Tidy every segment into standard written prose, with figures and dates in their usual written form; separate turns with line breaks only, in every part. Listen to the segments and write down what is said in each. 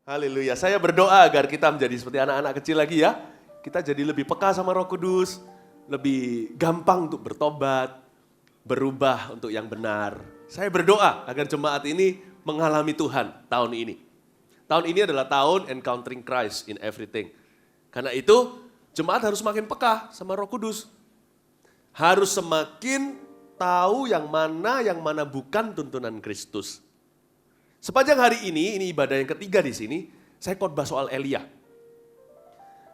Haleluya. Saya berdoa agar kita menjadi seperti anak-anak kecil lagi ya. Kita jadi lebih peka sama Roh Kudus, lebih gampang untuk bertobat, berubah untuk yang benar. Saya berdoa agar jemaat ini mengalami Tuhan tahun ini. Tahun ini adalah tahun encountering Christ in everything. Karena itu jemaat harus makin peka sama Roh Kudus. Harus semakin tahu yang mana bukan tuntunan Kristus. Sepanjang hari ini ibadah yang ketiga di sini, saya khotbah soal Elia.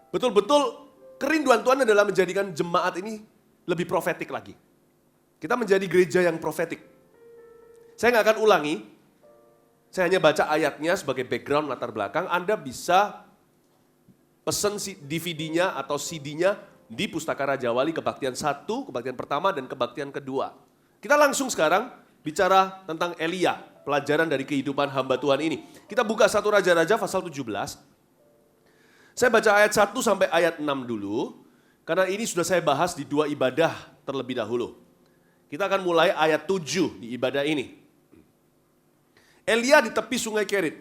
Betul-betul kerinduan Tuhan adalah menjadikan jemaat ini lebih profetik lagi. Kita menjadi gereja yang profetik. Saya nggak akan ulangi, saya hanya baca ayatnya sebagai background latar belakang. Anda bisa pesan DVD-nya atau CD-nya di Pustaka Raja Wali Kebaktian 1, Kebaktian pertama dan Kebaktian kedua. Kita langsung sekarang bicara tentang Elia, pelajaran dari kehidupan hamba Tuhan ini. Kita buka 1 Raja-Raja pasal 17. Saya baca ayat 1 sampai ayat 6 dulu, karena ini sudah saya bahas di 2 ibadah terlebih dahulu. Kita akan mulai ayat 7 di ibadah ini. Elia di tepi sungai Kerit.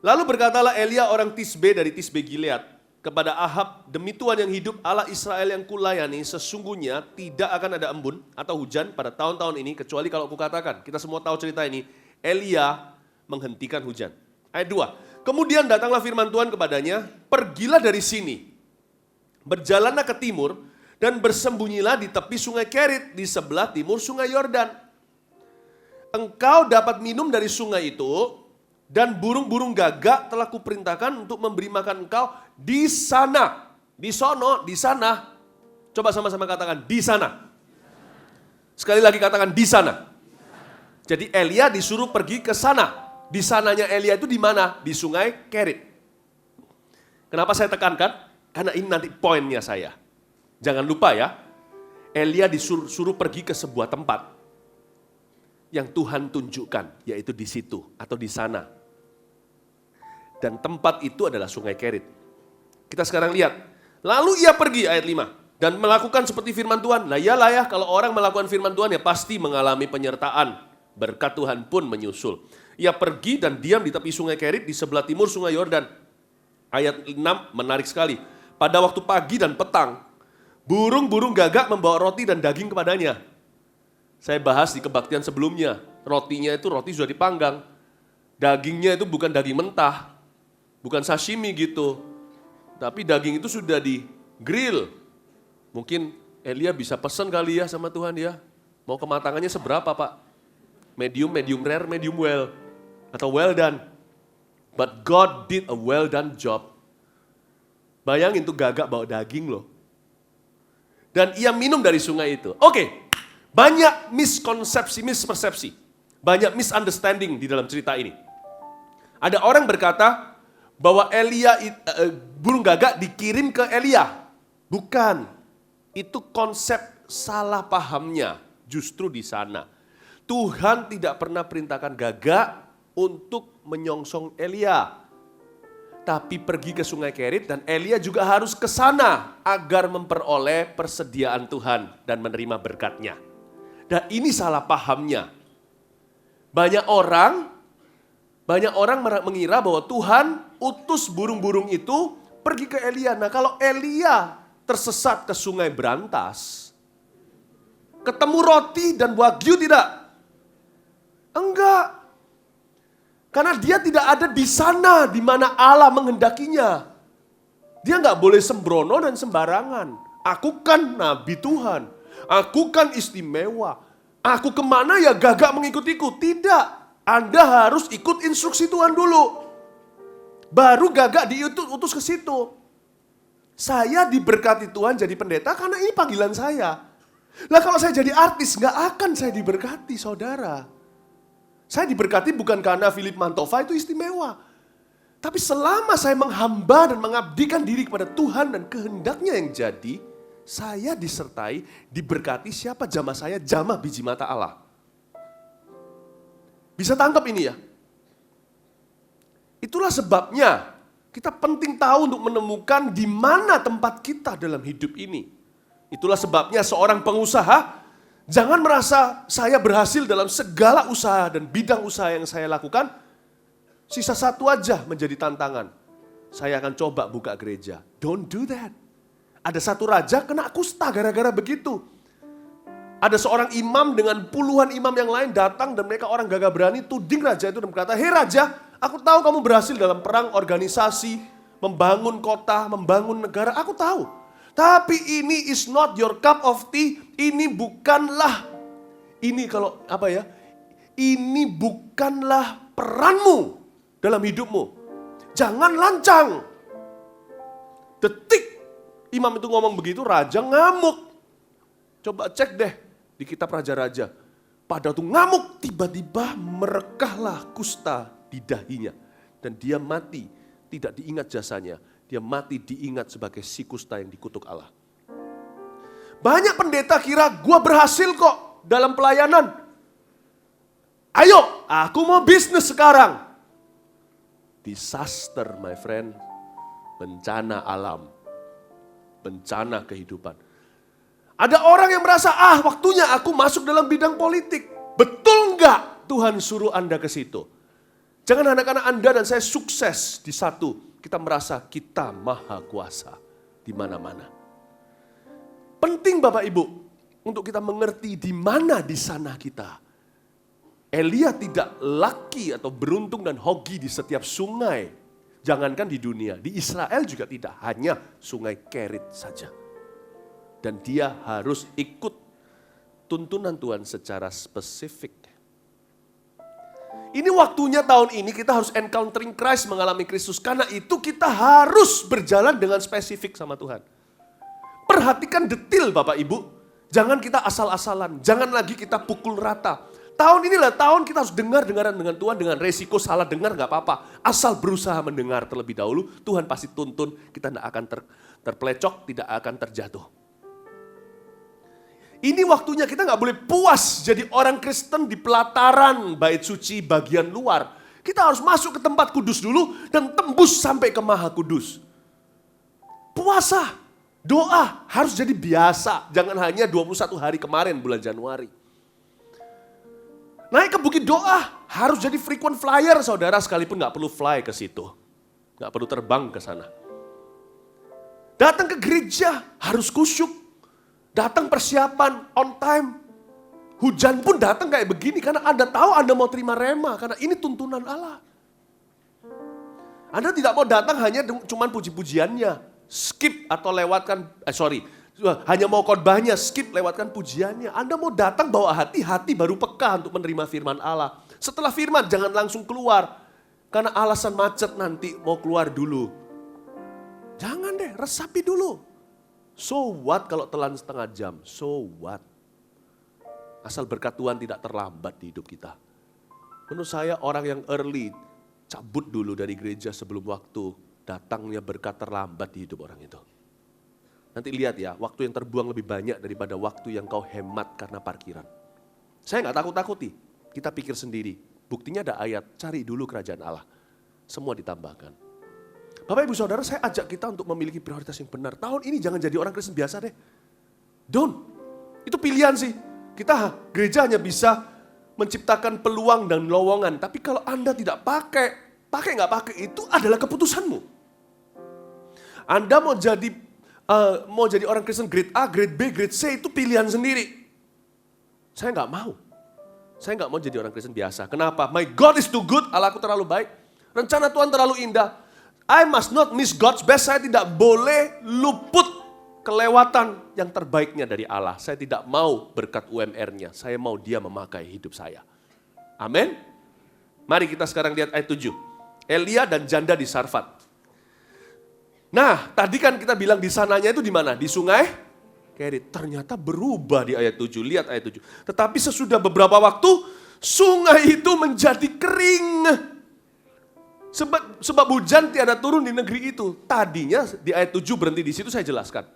Lalu berkatalah Elia orang Tisbe dari Tisbe Gilead kepada Ahab, demi Tuhan yang hidup, Allah Israel yang kulayani, sesungguhnya tidak akan ada embun atau hujan pada tahun-tahun ini, kecuali kalau kukatakan. Kita semua tahu cerita ini, Elia menghentikan hujan. Ayat 2, kemudian datanglah firman Tuhan kepadanya, pergilah dari sini, berjalanlah ke timur, dan bersembunyilah di tepi sungai Kerit, di sebelah timur sungai Yordan. Engkau dapat minum dari sungai itu, dan burung-burung gagak telah kuperintahkan untuk memberi makan engkau di sana. Di sono, di sana. Coba sama-sama katakan di sana. Sekali lagi katakan di sana. Jadi Elia disuruh pergi ke sana. Di sananya Elia itu di mana? Di sungai Kerit. Kenapa saya tekankan? Karena ini nanti poinnya saya. Jangan lupa ya, Elia disuruh pergi ke sebuah tempat yang Tuhan tunjukkan, yaitu di situ atau di sana. Dan tempat itu adalah sungai Kerit. Kita sekarang lihat. Lalu ia pergi, ayat 5, dan melakukan seperti firman Tuhan. Nah iyalah ya, kalau orang melakukan firman Tuhan ya pasti mengalami penyertaan. Berkat Tuhan pun menyusul. Ia pergi dan diam di tepi sungai Kerit di sebelah timur sungai Yordan. Ayat 6 menarik sekali. Pada waktu pagi dan petang, burung-burung gagak membawa roti dan daging kepadanya. Saya bahas di kebaktian sebelumnya. Rotinya itu roti sudah dipanggang. Dagingnya itu bukan daging mentah. Bukan sashimi gitu. Tapi daging itu sudah di grill. Mungkin Elia bisa pesan kali ya sama Tuhan ya. Mau kematangannya seberapa Pak? Medium, medium rare, medium well. Atau well done. But God did a well done job. Bayangin tuh gagak bawa daging loh. Dan ia minum dari sungai itu. Oke. Banyak miskonsepsi, mispersepsi. Banyak misunderstanding di dalam cerita ini. Ada orang berkata bahwa burung gagak dikirim ke Elia. Bukan. Itu konsep salah pahamnya justru di sana. Tuhan tidak pernah perintahkan gagak untuk menyongsong Elia. Tapi pergi ke sungai Kerit dan Elia juga harus ke sana agar memperoleh persediaan Tuhan dan menerima berkatnya. Dan ini salah pahamnya. Banyak orang mengira bahwa Tuhan utus burung-burung itu pergi ke Elia. Nah kalau Elia tersesat ke sungai Berantas, ketemu roti dan wagyu tidak? Enggak. Karena dia tidak ada di sana di mana Allah menghendakinya. Dia enggak boleh sembrono dan sembarangan. Aku kan nabi Tuhan. Aku kan istimewa. Aku kemana ya gagak mengikutiku? Tidak. Anda harus ikut instruksi Tuhan dulu. Baru gagak diutus ke situ. Saya diberkati Tuhan jadi pendeta karena ini panggilan saya. Lah kalau saya jadi artis gak akan saya diberkati saudara. Saya diberkati bukan karena Philip Mantova itu istimewa. Tapi selama saya menghamba dan mengabdikan diri kepada Tuhan dan kehendaknya yang jadi, saya disertai, diberkati siapa jamah saya, jamah biji mata Allah. Bisa tangkap ini ya? Itulah sebabnya kita penting tahu untuk menemukan di mana tempat kita dalam hidup ini. Itulah sebabnya seorang pengusaha jangan merasa saya berhasil dalam segala usaha dan bidang usaha yang saya lakukan. Sisa satu aja menjadi tantangan. Saya akan coba buka gereja. Don't do that. Ada satu raja kena kusta gara-gara begitu. Ada seorang imam dengan puluhan imam yang lain datang dan mereka orang gagah berani tuding raja itu dan berkata, "Hei raja, aku tahu kamu berhasil dalam perang organisasi, membangun kota, membangun negara, aku tahu. Tapi ini is not your cup of tea, ini bukanlah, ini bukanlah peranmu dalam hidupmu. Jangan lancang." Detik imam itu ngomong begitu, raja ngamuk. Coba cek deh di kitab raja-raja. Pada waktu ngamuk, tiba-tiba merekahlah kusta di dahinya. Dan dia mati, tidak diingat jasanya. Dia mati diingat sebagai si kusta yang dikutuk Allah. Banyak pendeta kira, gua berhasil kok dalam pelayanan. Ayo, aku mau bisnis sekarang. Disaster, my friend. Bencana alam. Bencana kehidupan. Ada orang yang merasa, waktunya aku masuk dalam bidang politik. Betul enggak Tuhan suruh Anda ke situ? Jangan anak-anak Anda dan saya sukses di satu. Kita merasa kita maha kuasa di mana-mana. Penting Bapak Ibu, untuk kita mengerti di mana di sana kita. Elia tidak lucky atau beruntung dan hoki di setiap sungai. Jangankan di dunia, di Israel juga tidak. Hanya sungai Kerit saja. Dan dia harus ikut tuntunan Tuhan secara spesifik. Ini waktunya tahun ini kita harus encountering Christ, mengalami Kristus. Karena itu kita harus berjalan dengan spesifik sama Tuhan. Perhatikan detil Bapak Ibu. Jangan kita asal-asalan. Jangan lagi kita pukul rata. Tahun inilah tahun kita harus dengar-dengaran dengan Tuhan. Dengan resiko salah dengar gak apa-apa. Asal berusaha mendengar terlebih dahulu. Tuhan pasti tuntun. Kita tidak akan terpelecok, tidak akan terjatuh. Ini waktunya kita gak boleh puas jadi orang Kristen di pelataran bait suci bagian luar. Kita harus masuk ke tempat kudus dulu dan tembus sampai ke Maha Kudus. Puasa, doa harus jadi biasa. Jangan hanya 21 hari kemarin bulan Januari. Naik ke bukit doa harus jadi frequent flyer saudara, sekalipun gak perlu fly ke situ. Gak perlu terbang ke sana. Datang ke gereja harus kusyuk. Datang persiapan, on time. Hujan pun datang kayak begini karena Anda tahu Anda mau terima rema. Karena ini tuntunan Allah. Anda tidak mau datang hanya cuman puji-pujiannya. Skip atau lewatkan, hanya mau khotbahnya, skip lewatkan pujiannya. Anda mau datang bawa hati baru peka untuk menerima firman Allah. Setelah firman jangan langsung keluar. Karena alasan macet nanti mau keluar dulu. Jangan deh, resapi dulu. So what kalau telan setengah jam? So what? Asal berkat Tuhan tidak terlambat di hidup kita. Menurut saya orang yang early, cabut dulu dari gereja sebelum waktu. Datangnya berkat terlambat di hidup orang itu. Nanti lihat ya, waktu yang terbuang lebih banyak daripada waktu yang kau hemat karena parkiran. Saya gak takut-takuti, kita pikir sendiri. Buktinya ada ayat, cari dulu kerajaan Allah. Semua ditambahkan. Bapak Ibu Saudara, saya ajak kita untuk memiliki prioritas yang benar. Tahun ini jangan jadi orang Kristen biasa deh. Don't. Itu pilihan sih. Kita gereja hanya bisa menciptakan peluang dan lowongan. Tapi kalau Anda tidak pakai nggak pakai, itu adalah keputusanmu. Anda mau jadi orang Kristen grade A, grade B, grade C, itu pilihan sendiri. Saya nggak mau. Saya nggak mau jadi orang Kristen biasa. Kenapa? My God is too good, Allahku terlalu baik. Rencana Tuhan terlalu indah. I must not miss God's best. Saya tidak boleh luput kelewatan yang terbaiknya dari Allah. Saya tidak mau berkat UMR-nya. Saya mau Dia memakai hidup saya. Amin. Mari kita sekarang lihat ayat 7. Elia dan janda di Sarfat. Nah, tadi kan kita bilang di sananya itu di mana? Di sungai Kerit. Ternyata berubah di ayat 7. Lihat ayat 7. Tetapi sesudah beberapa waktu, sungai itu menjadi kering. Sebab hujan tiada turun di negeri itu. Tadinya di ayat 7 berhenti di situ, saya jelaskan.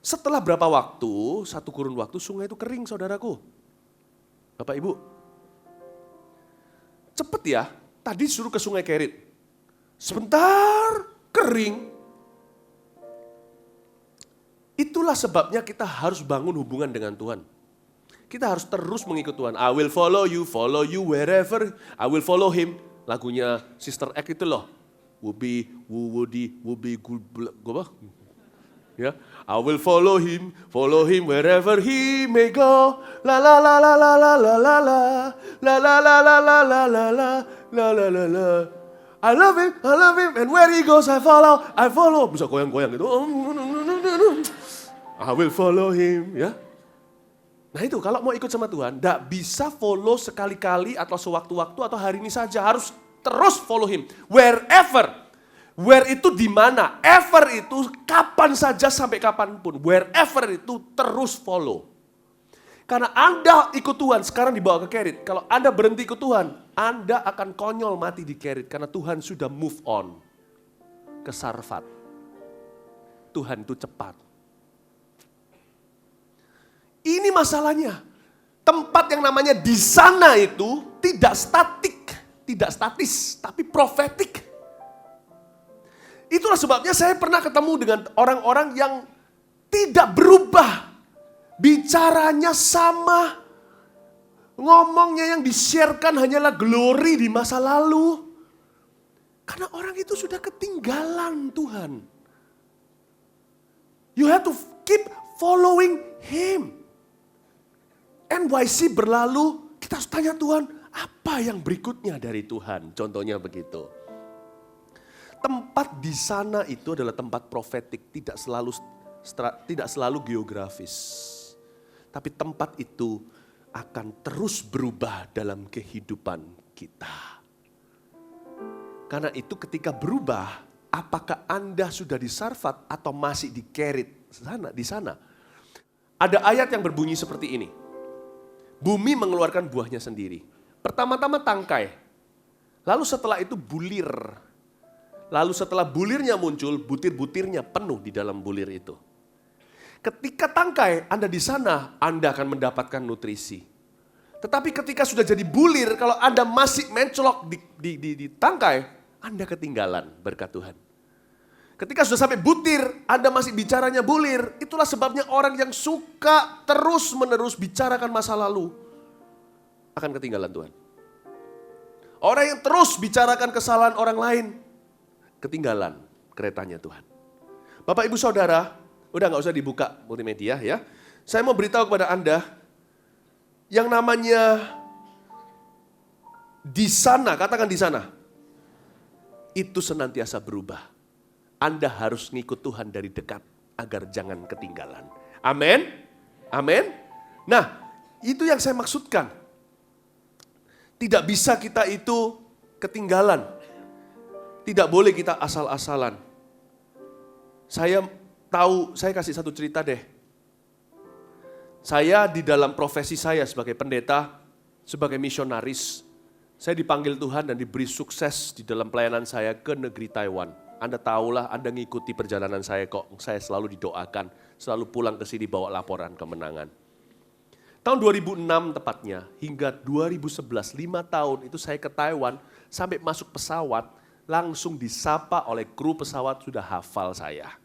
Setelah berapa waktu, satu kurun waktu, sungai itu kering saudaraku. Bapak Ibu. Cepet ya, tadi suruh ke sungai Kerit. Sebentar, kering. Itulah sebabnya kita harus bangun hubungan dengan Tuhan. Kita harus terus mengikut Tuhan. I will follow you wherever, I will follow Him. Lagunya Sister Act itu loh. Woody, apa? Ya, I will follow him wherever he may go. La la la la la la la la la la la la la la la la la la la la. I love him, and where he goes I follow. Bisa goyang-goyang gitu. I will follow him, ya. Nah itu, kalau mau ikut sama Tuhan, tidak bisa follow sekali-kali atau sewaktu-waktu atau hari ini saja. Harus terus follow him. Wherever. Where itu di mana? Ever itu kapan saja sampai kapanpun. Wherever itu terus follow. Karena Anda ikut Tuhan, sekarang dibawa ke Kerit. Kalau Anda berhenti ikut Tuhan, Anda akan konyol mati di Kerit. Karena Tuhan sudah move on ke Sarfat. Tuhan itu cepat. Ini masalahnya. Tempat yang namanya di sana itu tidak statis, tapi profetik. Itulah sebabnya saya pernah ketemu dengan orang-orang yang tidak berubah. Bicaranya sama. Ngomongnya yang di-sharekan hanyalah glory di masa lalu. Karena orang itu sudah ketinggalan Tuhan. You have to keep following him. NYC berlalu, kita harus tanya Tuhan, apa yang berikutnya dari Tuhan? Contohnya begitu. Tempat di sana itu adalah tempat profetik, tidak selalu geografis. Tapi tempat itu akan terus berubah dalam kehidupan kita. Karena itu ketika berubah, apakah Anda sudah di Sarfat atau masih di Kerit di sana? Ada ayat yang berbunyi seperti ini. Bumi mengeluarkan buahnya sendiri. Pertama-tama tangkai. Lalu setelah itu bulir. Lalu setelah bulirnya muncul, butir-butirnya penuh di dalam bulir itu. Ketika tangkai, Anda di sana, Anda akan mendapatkan nutrisi. Tetapi ketika sudah jadi bulir, kalau Anda masih mencolok di tangkai, Anda ketinggalan berkat Tuhan. Ketika sudah sampai butir, Anda masih bicaranya bulir. Itulah sebabnya orang yang suka terus-menerus bicarakan masa lalu akan ketinggalan Tuhan. Orang yang terus bicarakan kesalahan orang lain, ketinggalan keretanya Tuhan. Bapak, Ibu, Saudara, udah gak usah dibuka multimedia ya. Saya mau beritahu kepada Anda, yang namanya di sana, katakan di sana, itu senantiasa berubah. Anda harus ngikut Tuhan dari dekat agar jangan ketinggalan. Amin? Amin? Nah, itu yang saya maksudkan. Tidak bisa kita itu ketinggalan. Tidak boleh kita asal-asalan. Saya tahu, saya kasih satu cerita deh. Saya di dalam profesi saya sebagai pendeta, sebagai misionaris, saya dipanggil Tuhan dan diberi sukses di dalam pelayanan saya ke negeri Taiwan. Anda tahulah, Anda ngikuti perjalanan saya kok. Saya selalu didoakan, selalu pulang ke sini bawa laporan kemenangan. Tahun 2006 tepatnya, hingga 2011, 5 tahun itu saya ke Taiwan, sampai masuk pesawat, langsung disapa oleh kru pesawat sudah hafal saya.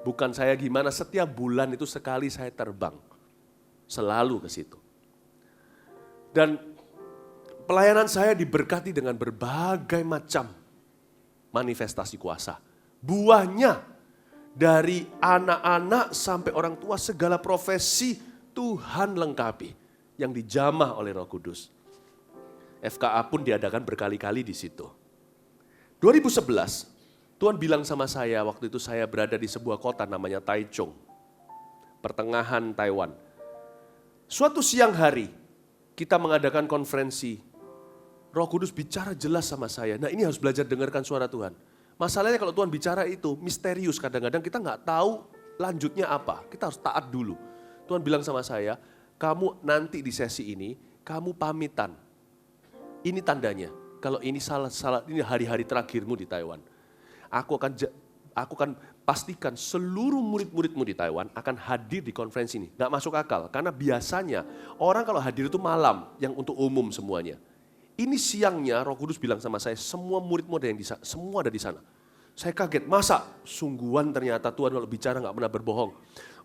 Bukan saya gimana, setiap bulan itu sekali saya terbang. Selalu ke situ. Dan pelayanan saya diberkati dengan berbagai macam manifestasi kuasa. Buahnya dari anak-anak sampai orang tua, segala profesi Tuhan lengkapi yang dijamah oleh Roh Kudus. FKA pun diadakan berkali-kali di situ. 2011, Tuhan bilang sama saya, waktu itu saya berada di sebuah kota namanya Taichung, pertengahan Taiwan. Suatu siang hari, kita mengadakan konferensi. Roh Kudus bicara jelas sama saya. Nah, ini harus belajar dengarkan suara Tuhan. Masalahnya kalau Tuhan bicara itu misterius, kadang-kadang kita nggak tahu lanjutnya apa. Kita harus taat dulu. Tuhan bilang sama saya, kamu nanti di sesi ini, kamu pamitan. Ini tandanya. Kalau ini salah, ini hari-hari terakhirmu di Taiwan. Aku akan pastikan seluruh murid-muridmu di Taiwan akan hadir di konferensi ini. Nggak masuk akal, karena biasanya orang kalau hadir itu malam, yang untuk umum semuanya. Ini siangnya Roh Kudus bilang sama saya, semua muridmu ada yang semua ada di sana. Saya kaget, masa sungguhan ternyata Tuhan kalau bicara nggak pernah berbohong.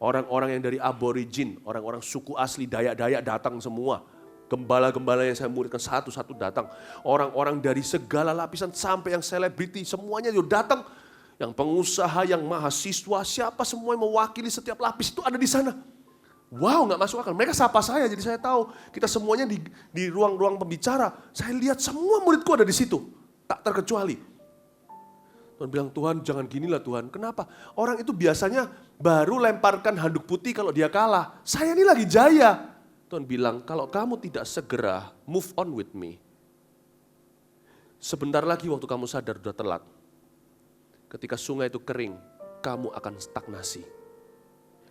Orang-orang yang dari aborigin, orang-orang suku asli Dayak-Dayak datang semua. Gembala-gembala yang saya muridkan satu-satu datang. Orang-orang dari segala lapisan sampai yang selebriti, semuanya datang. Yang pengusaha, yang mahasiswa, siapa semua yang mewakili setiap lapis itu ada di sana. Wow, gak masuk akal. Mereka sapa saya, jadi saya tahu. Kita semuanya di ruang-ruang pembicara. Saya lihat semua muridku ada di situ. Tak terkecuali. Tuhan bilang, Tuhan jangan ginilah Tuhan. Kenapa? Orang itu biasanya baru lemparkan handuk putih kalau dia kalah. Saya ini lagi jaya. Tuhan bilang, kalau kamu tidak segera move on with me. Sebentar lagi waktu kamu sadar udah telat. Ketika sungai itu kering, kamu akan stagnasi.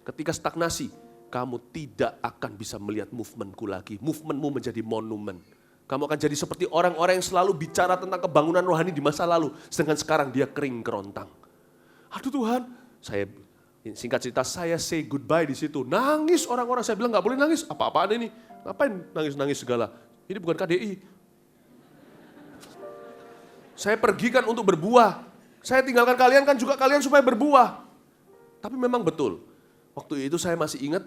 Ketika stagnasi, kamu tidak akan bisa melihat movementku lagi. Movementmu menjadi monumen. Kamu akan jadi seperti orang-orang yang selalu bicara tentang kebangunan rohani di masa lalu. Sedangkan sekarang dia kering kerontang. Aduh Tuhan, singkat cerita saya say goodbye di situ. Nangis orang-orang, saya bilang gak boleh nangis. Apa-apaan ini? Ngapain nangis-nangis segala? Ini bukan KDI. Saya pergi kan untuk berbuah. Saya tinggalkan kalian kan juga kalian supaya berbuah. Tapi memang betul. Waktu itu saya masih ingat,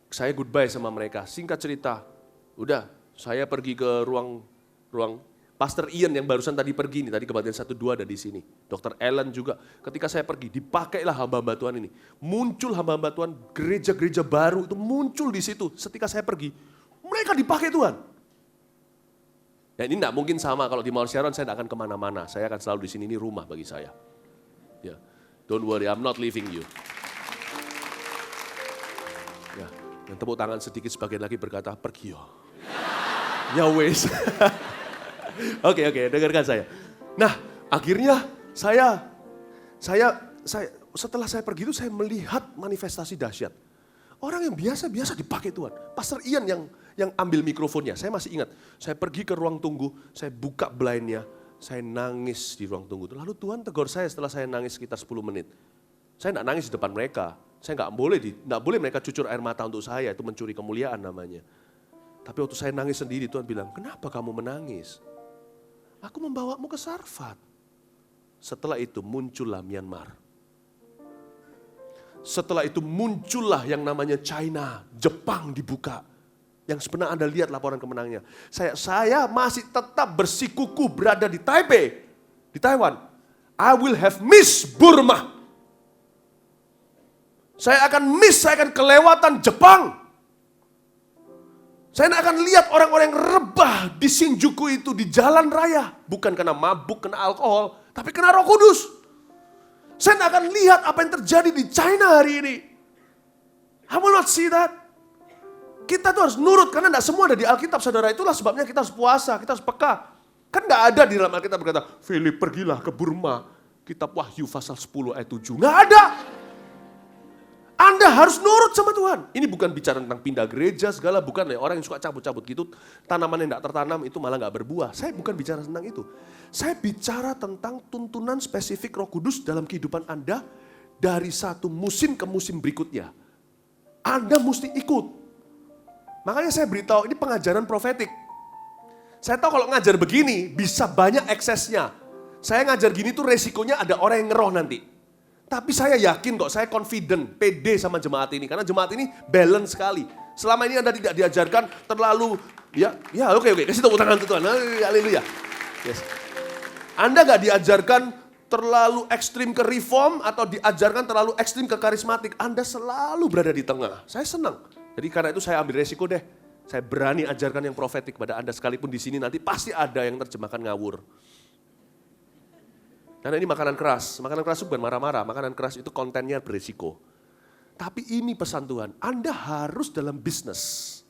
saya goodbye sama mereka. Singkat cerita, udah saya pergi ke ruang Pastor Ian yang barusan tadi pergi nih, tadi kebaktian 1-2 ada di sini. Dr. Ellen juga, ketika saya pergi, dipakailah hamba-hamba Tuhan ini. Muncul hamba-hamba Tuhan, gereja-gereja baru itu muncul di situ. Ketika saya pergi, mereka dipakai Tuhan. Ya ini enggak mungkin sama, kalau di Mount Sharon saya tidak akan kemana-mana. Saya akan selalu di sini, ini rumah bagi saya. Ya, don't worry, I'm not leaving you. Ya, dan tepuk tangan sedikit sebagian lagi berkata, pergi yo. Ya wes. Oke, dengarkan saya. Nah, akhirnya saya setelah saya pergi itu saya melihat manifestasi dahsyat. Orang yang biasa-biasa dipakai Tuhan. Pastor Ian yang ambil mikrofonnya. Saya masih ingat, saya pergi ke ruang tunggu, saya buka blindnya, saya nangis di ruang tunggu. Lalu Tuhan tegur saya setelah saya nangis sekitar 10 menit. Saya tidak nangis di depan mereka. Saya nggak boleh mereka cucur air mata untuk saya, itu mencuri kemuliaan namanya. Tapi waktu saya nangis sendiri, Tuhan bilang, kenapa kamu menangis? Aku membawamu ke Sarfat. Setelah itu muncullah Myanmar. Setelah itu muncullah yang namanya China, Jepang dibuka. Yang sebenarnya Anda lihat laporan kemenangannya. Saya masih tetap bersikuku berada di Taipei, di Taiwan. I will have miss Burma. Saya akan kelewatan Jepang. Saya akan lihat orang-orang yang rebah di Shinjuku itu di jalan raya. Bukan karena mabuk, kena alkohol, tapi kena Roh Kudus. Saya akan lihat apa yang terjadi di China hari ini. I will not see that. Kita tuh harus nurut, karena tidak semua ada di Alkitab, saudara. Itulah sebabnya kita harus puasa, kita harus peka. Kan tidak ada di dalam Alkitab berkata, Philip pergilah ke Burma. Kitab Wahyu pasal 10 ayat 7. Nggak ada. Anda harus nurut sama Tuhan. Ini bukan bicara tentang pindah gereja segala, bukan ya. Orang yang suka cabut-cabut gitu, tanaman yang tidak tertanam itu malah nggak berbuah. Saya bukan bicara tentang itu. Saya bicara tentang tuntunan spesifik Roh Kudus dalam kehidupan Anda dari satu musim ke musim berikutnya. Anda mesti ikut. Makanya saya beritahu ini pengajaran profetik. Saya tahu kalau ngajar begini bisa banyak eksesnya. Saya ngajar gini tuh resikonya ada orang yang ngeroh nanti. Tapi saya yakin kok, saya confident, pede sama jemaat ini. Karena jemaat ini balance sekali. Selama ini Anda tidak diajarkan terlalu, oke, kasih tepuk tangan Tuhan, haleluya. Yes. Anda gak diajarkan terlalu ekstrim ke reform atau diajarkan terlalu ekstrim ke karismatik. Anda selalu berada di tengah. Saya senang. Jadi karena itu saya ambil resiko deh. Saya berani ajarkan yang profetik pada Anda sekalipun di sini nanti pasti ada yang terjemahkan ngawur. Karena ini makanan keras itu bukan marah-marah, makanan keras itu kontennya berisiko. Tapi ini pesan Tuhan, Anda harus dalam bisnis.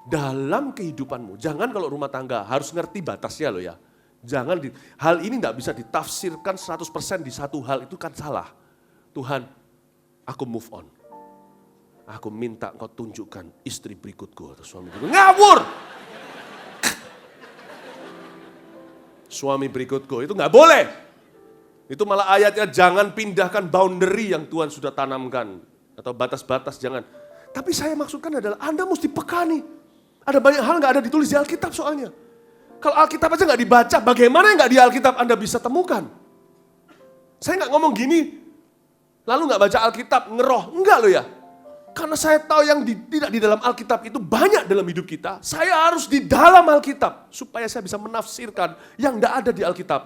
Dalam kehidupanmu, jangan kalau rumah tangga harus ngerti batasnya loh ya. Hal ini tidak bisa ditafsirkan 100% di satu hal, itu kan salah. Tuhan, aku move on. Aku minta engkau tunjukkan istri berikutku atau suami berikutku. Ngawur! Suami berikutku, itu nggak boleh. Itu malah ayatnya jangan pindahkan boundary yang Tuhan sudah tanamkan. Atau batas-batas, jangan. Tapi saya maksudkan adalah Anda mesti peka nih. Ada banyak hal nggak ada ditulis di Alkitab soalnya. Kalau Alkitab aja nggak dibaca, bagaimana yang nggak di Alkitab Anda bisa temukan? Saya nggak ngomong gini, lalu nggak baca Alkitab, ngeroh. Enggak loh ya. Karena saya tahu yang tidak di dalam Alkitab itu banyak dalam hidup kita. Saya harus di dalam Alkitab supaya saya bisa menafsirkan yang tidak ada di Alkitab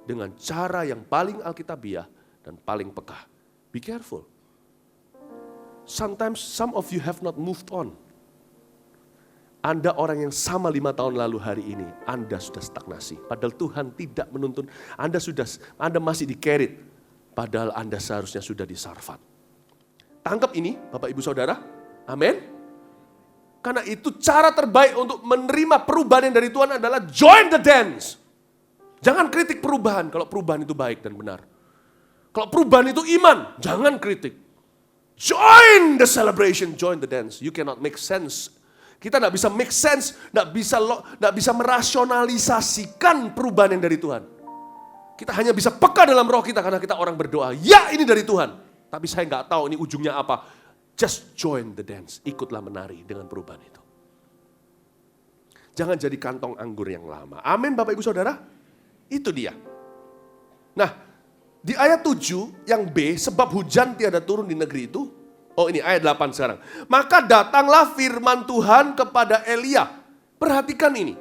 dengan cara yang paling Alkitabiah dan paling peka. Be careful. Sometimes some of you have not moved on. Anda orang yang sama 5 tahun lalu hari ini, Anda sudah stagnasi. Padahal Tuhan tidak menuntun, Anda masih di-carried. Padahal Anda seharusnya sudah disarfat. Tangkap ini Bapak Ibu Saudara, amin. Karena itu cara terbaik untuk menerima perubahan yang dari Tuhan adalah join the dance. Jangan kritik perubahan kalau perubahan itu baik dan benar. Kalau perubahan itu iman, jangan kritik. Join the celebration, join the dance. You cannot make sense. Kita tidak bisa make sense, tidak bisa merasionalisasikan perubahan yang dari Tuhan. Kita hanya bisa peka dalam roh kita karena kita orang berdoa. Ya, ini dari Tuhan. Tapi saya nggak tahu ini ujungnya apa. Just join the dance. Ikutlah menari dengan perubahan itu. Jangan jadi kantong anggur yang lama. Amin Bapak Ibu Saudara. Itu dia. Nah, di ayat 7 yang B, sebab hujan tiada turun di negeri itu. Oh ini ayat 8 sekarang. Maka datanglah firman Tuhan kepada Elia. Perhatikan ini.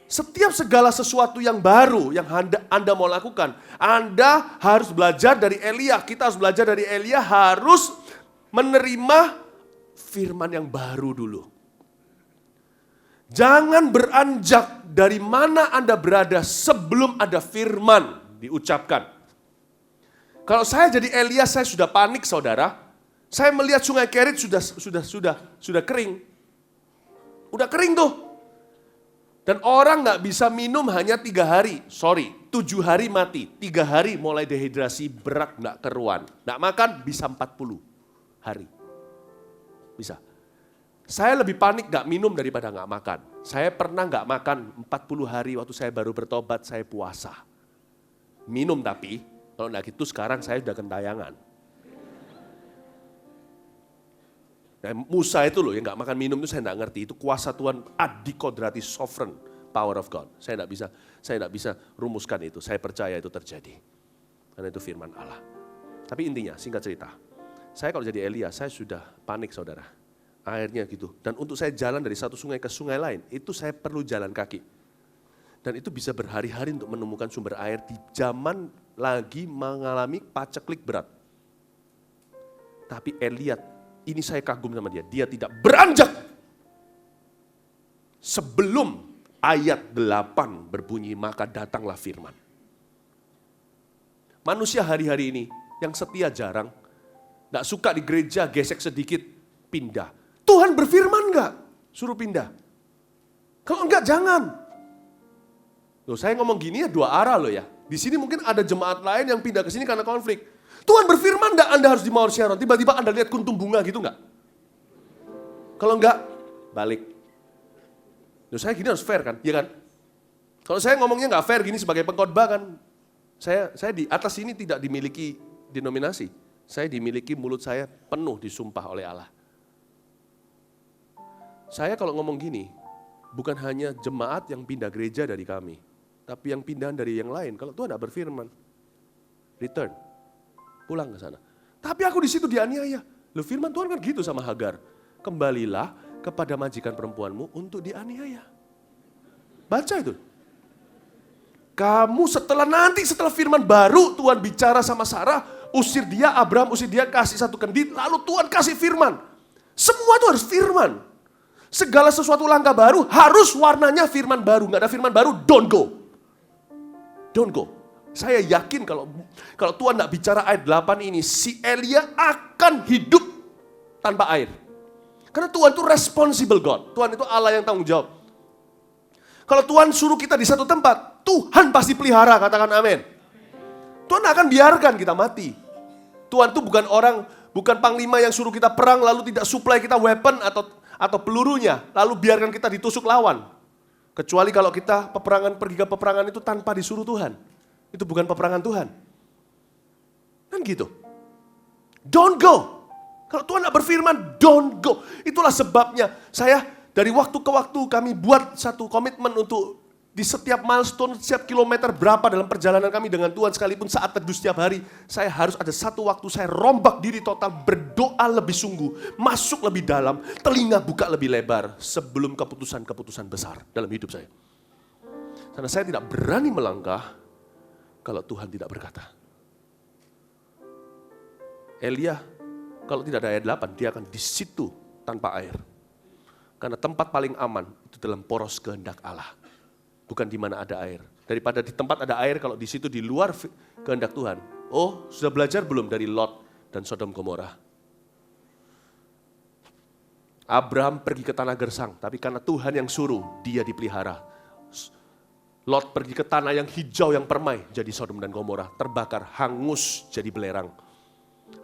Setiap segala sesuatu yang baru yang Anda mau lakukan, Anda harus belajar dari Elia. Kita harus belajar dari Elia, harus menerima firman yang baru dulu. Jangan beranjak dari mana Anda berada sebelum ada firman diucapkan. Kalau saya jadi Elia, saya sudah panik saudara. Saya melihat sungai Kerit sudah kering. Udah kering tuh. Dan orang gak bisa minum hanya 3 hari. 7 hari mati. 3 hari mulai dehidrasi, berat gak keruan. Gak makan bisa 40 hari. Bisa. Saya lebih panik gak minum daripada gak makan. Saya pernah gak makan 40 hari waktu saya baru bertobat, saya puasa. Minum tapi, kalau gak gitu sekarang saya sudah gentayangan. Nah, Musa itu loh yang gak makan minum itu saya gak ngerti. Itu kuasa Tuhan adikodrati sovereign power of God. Saya gak bisa rumuskan itu. Saya percaya itu terjadi. Karena itu firman Allah. Tapi intinya singkat cerita. Saya kalau jadi Elia saya sudah panik saudara. Airnya gitu. Dan untuk saya jalan dari satu sungai ke sungai lain. Itu saya perlu jalan kaki. Dan itu bisa berhari-hari untuk menemukan sumber air di zaman lagi mengalami paceklik berat. Tapi Elia, ini saya kagum sama dia. Dia tidak beranjak sebelum ayat 8 berbunyi, maka datanglah firman. Manusia hari-hari ini yang setia jarang, gak suka di gereja, gesek sedikit, pindah. Tuhan berfirman gak? Suruh pindah. Kalau enggak jangan. Loh, saya ngomong gini ya 2 arah loh ya. Di sini mungkin ada jemaat lain yang pindah ke sini karena konflik. Tuhan berfirman enggak Anda harus di Mount Sharon? Tiba-tiba Anda lihat kuntum bunga gitu enggak? Kalau enggak, balik. Loh, saya gini harus fair kan? Iya kan? Kalau saya ngomongnya enggak fair gini sebagai pengkhotbah kan, saya di atas ini tidak dimiliki denominasi. Saya dimiliki mulut saya penuh disumpah oleh Allah. Saya kalau ngomong gini, bukan hanya jemaat yang pindah gereja dari kami, tapi yang pindahan dari yang lain. Kalau Tuhan tidak berfirman, return, pulang ke sana. Tapi aku di situ dianiaya. Loh, firman Tuhan kan gitu sama Hagar. Kembalilah kepada majikan perempuanmu untuk dianiaya. Baca itu. Kamu setelah firman baru Tuhan bicara sama Sarah, usir dia, Abraham usir dia, kasih satu kendit, lalu Tuhan kasih firman. Semua itu harus firman. Segala sesuatu langkah baru harus warnanya firman baru. Nggak ada firman baru, don't go. Don't go. Saya yakin kalau Tuhan nggak bicara ayat 8 ini, si Elia akan hidup tanpa air. Karena Tuhan itu responsible God. Tuhan itu Allah yang tanggung jawab. Kalau Tuhan suruh kita di satu tempat, Tuhan pasti pelihara, katakan amin. Tuhan akan biarkan kita mati. Tuhan itu bukan panglima yang suruh kita perang lalu tidak supply kita weapon atau pelurunya, lalu biarkan kita ditusuk lawan. Kecuali kalau kita pergi ke peperangan itu tanpa disuruh Tuhan. Itu bukan peperangan Tuhan. Kan gitu. Don't go. Kalau Tuhan tidak berfirman, don't go. Itulah sebabnya saya dari waktu ke waktu kami buat satu komitmen untuk Di setiap milestone, setiap kilometer berapa dalam perjalanan kami dengan Tuhan, sekalipun saat teduh setiap hari, saya harus ada satu waktu saya rombak diri total, berdoa lebih sungguh, masuk lebih dalam, telinga buka lebih lebar sebelum keputusan-keputusan besar dalam hidup saya. Karena saya tidak berani melangkah kalau Tuhan tidak berkata. Elia, kalau tidak ada ayat 8, dia akan di situ tanpa air. Karena tempat paling aman itu dalam poros kehendak Allah. Bukan di mana ada air. Daripada di tempat ada air, kalau di situ di luar kehendak Tuhan. Oh, sudah belajar belum dari Lot dan Sodom Gomora? Abraham pergi ke tanah gersang, tapi karena Tuhan yang suruh, dia dipelihara. Lot pergi ke tanah yang hijau, yang permai, jadi Sodom dan Gomora. Terbakar, hangus, jadi belerang.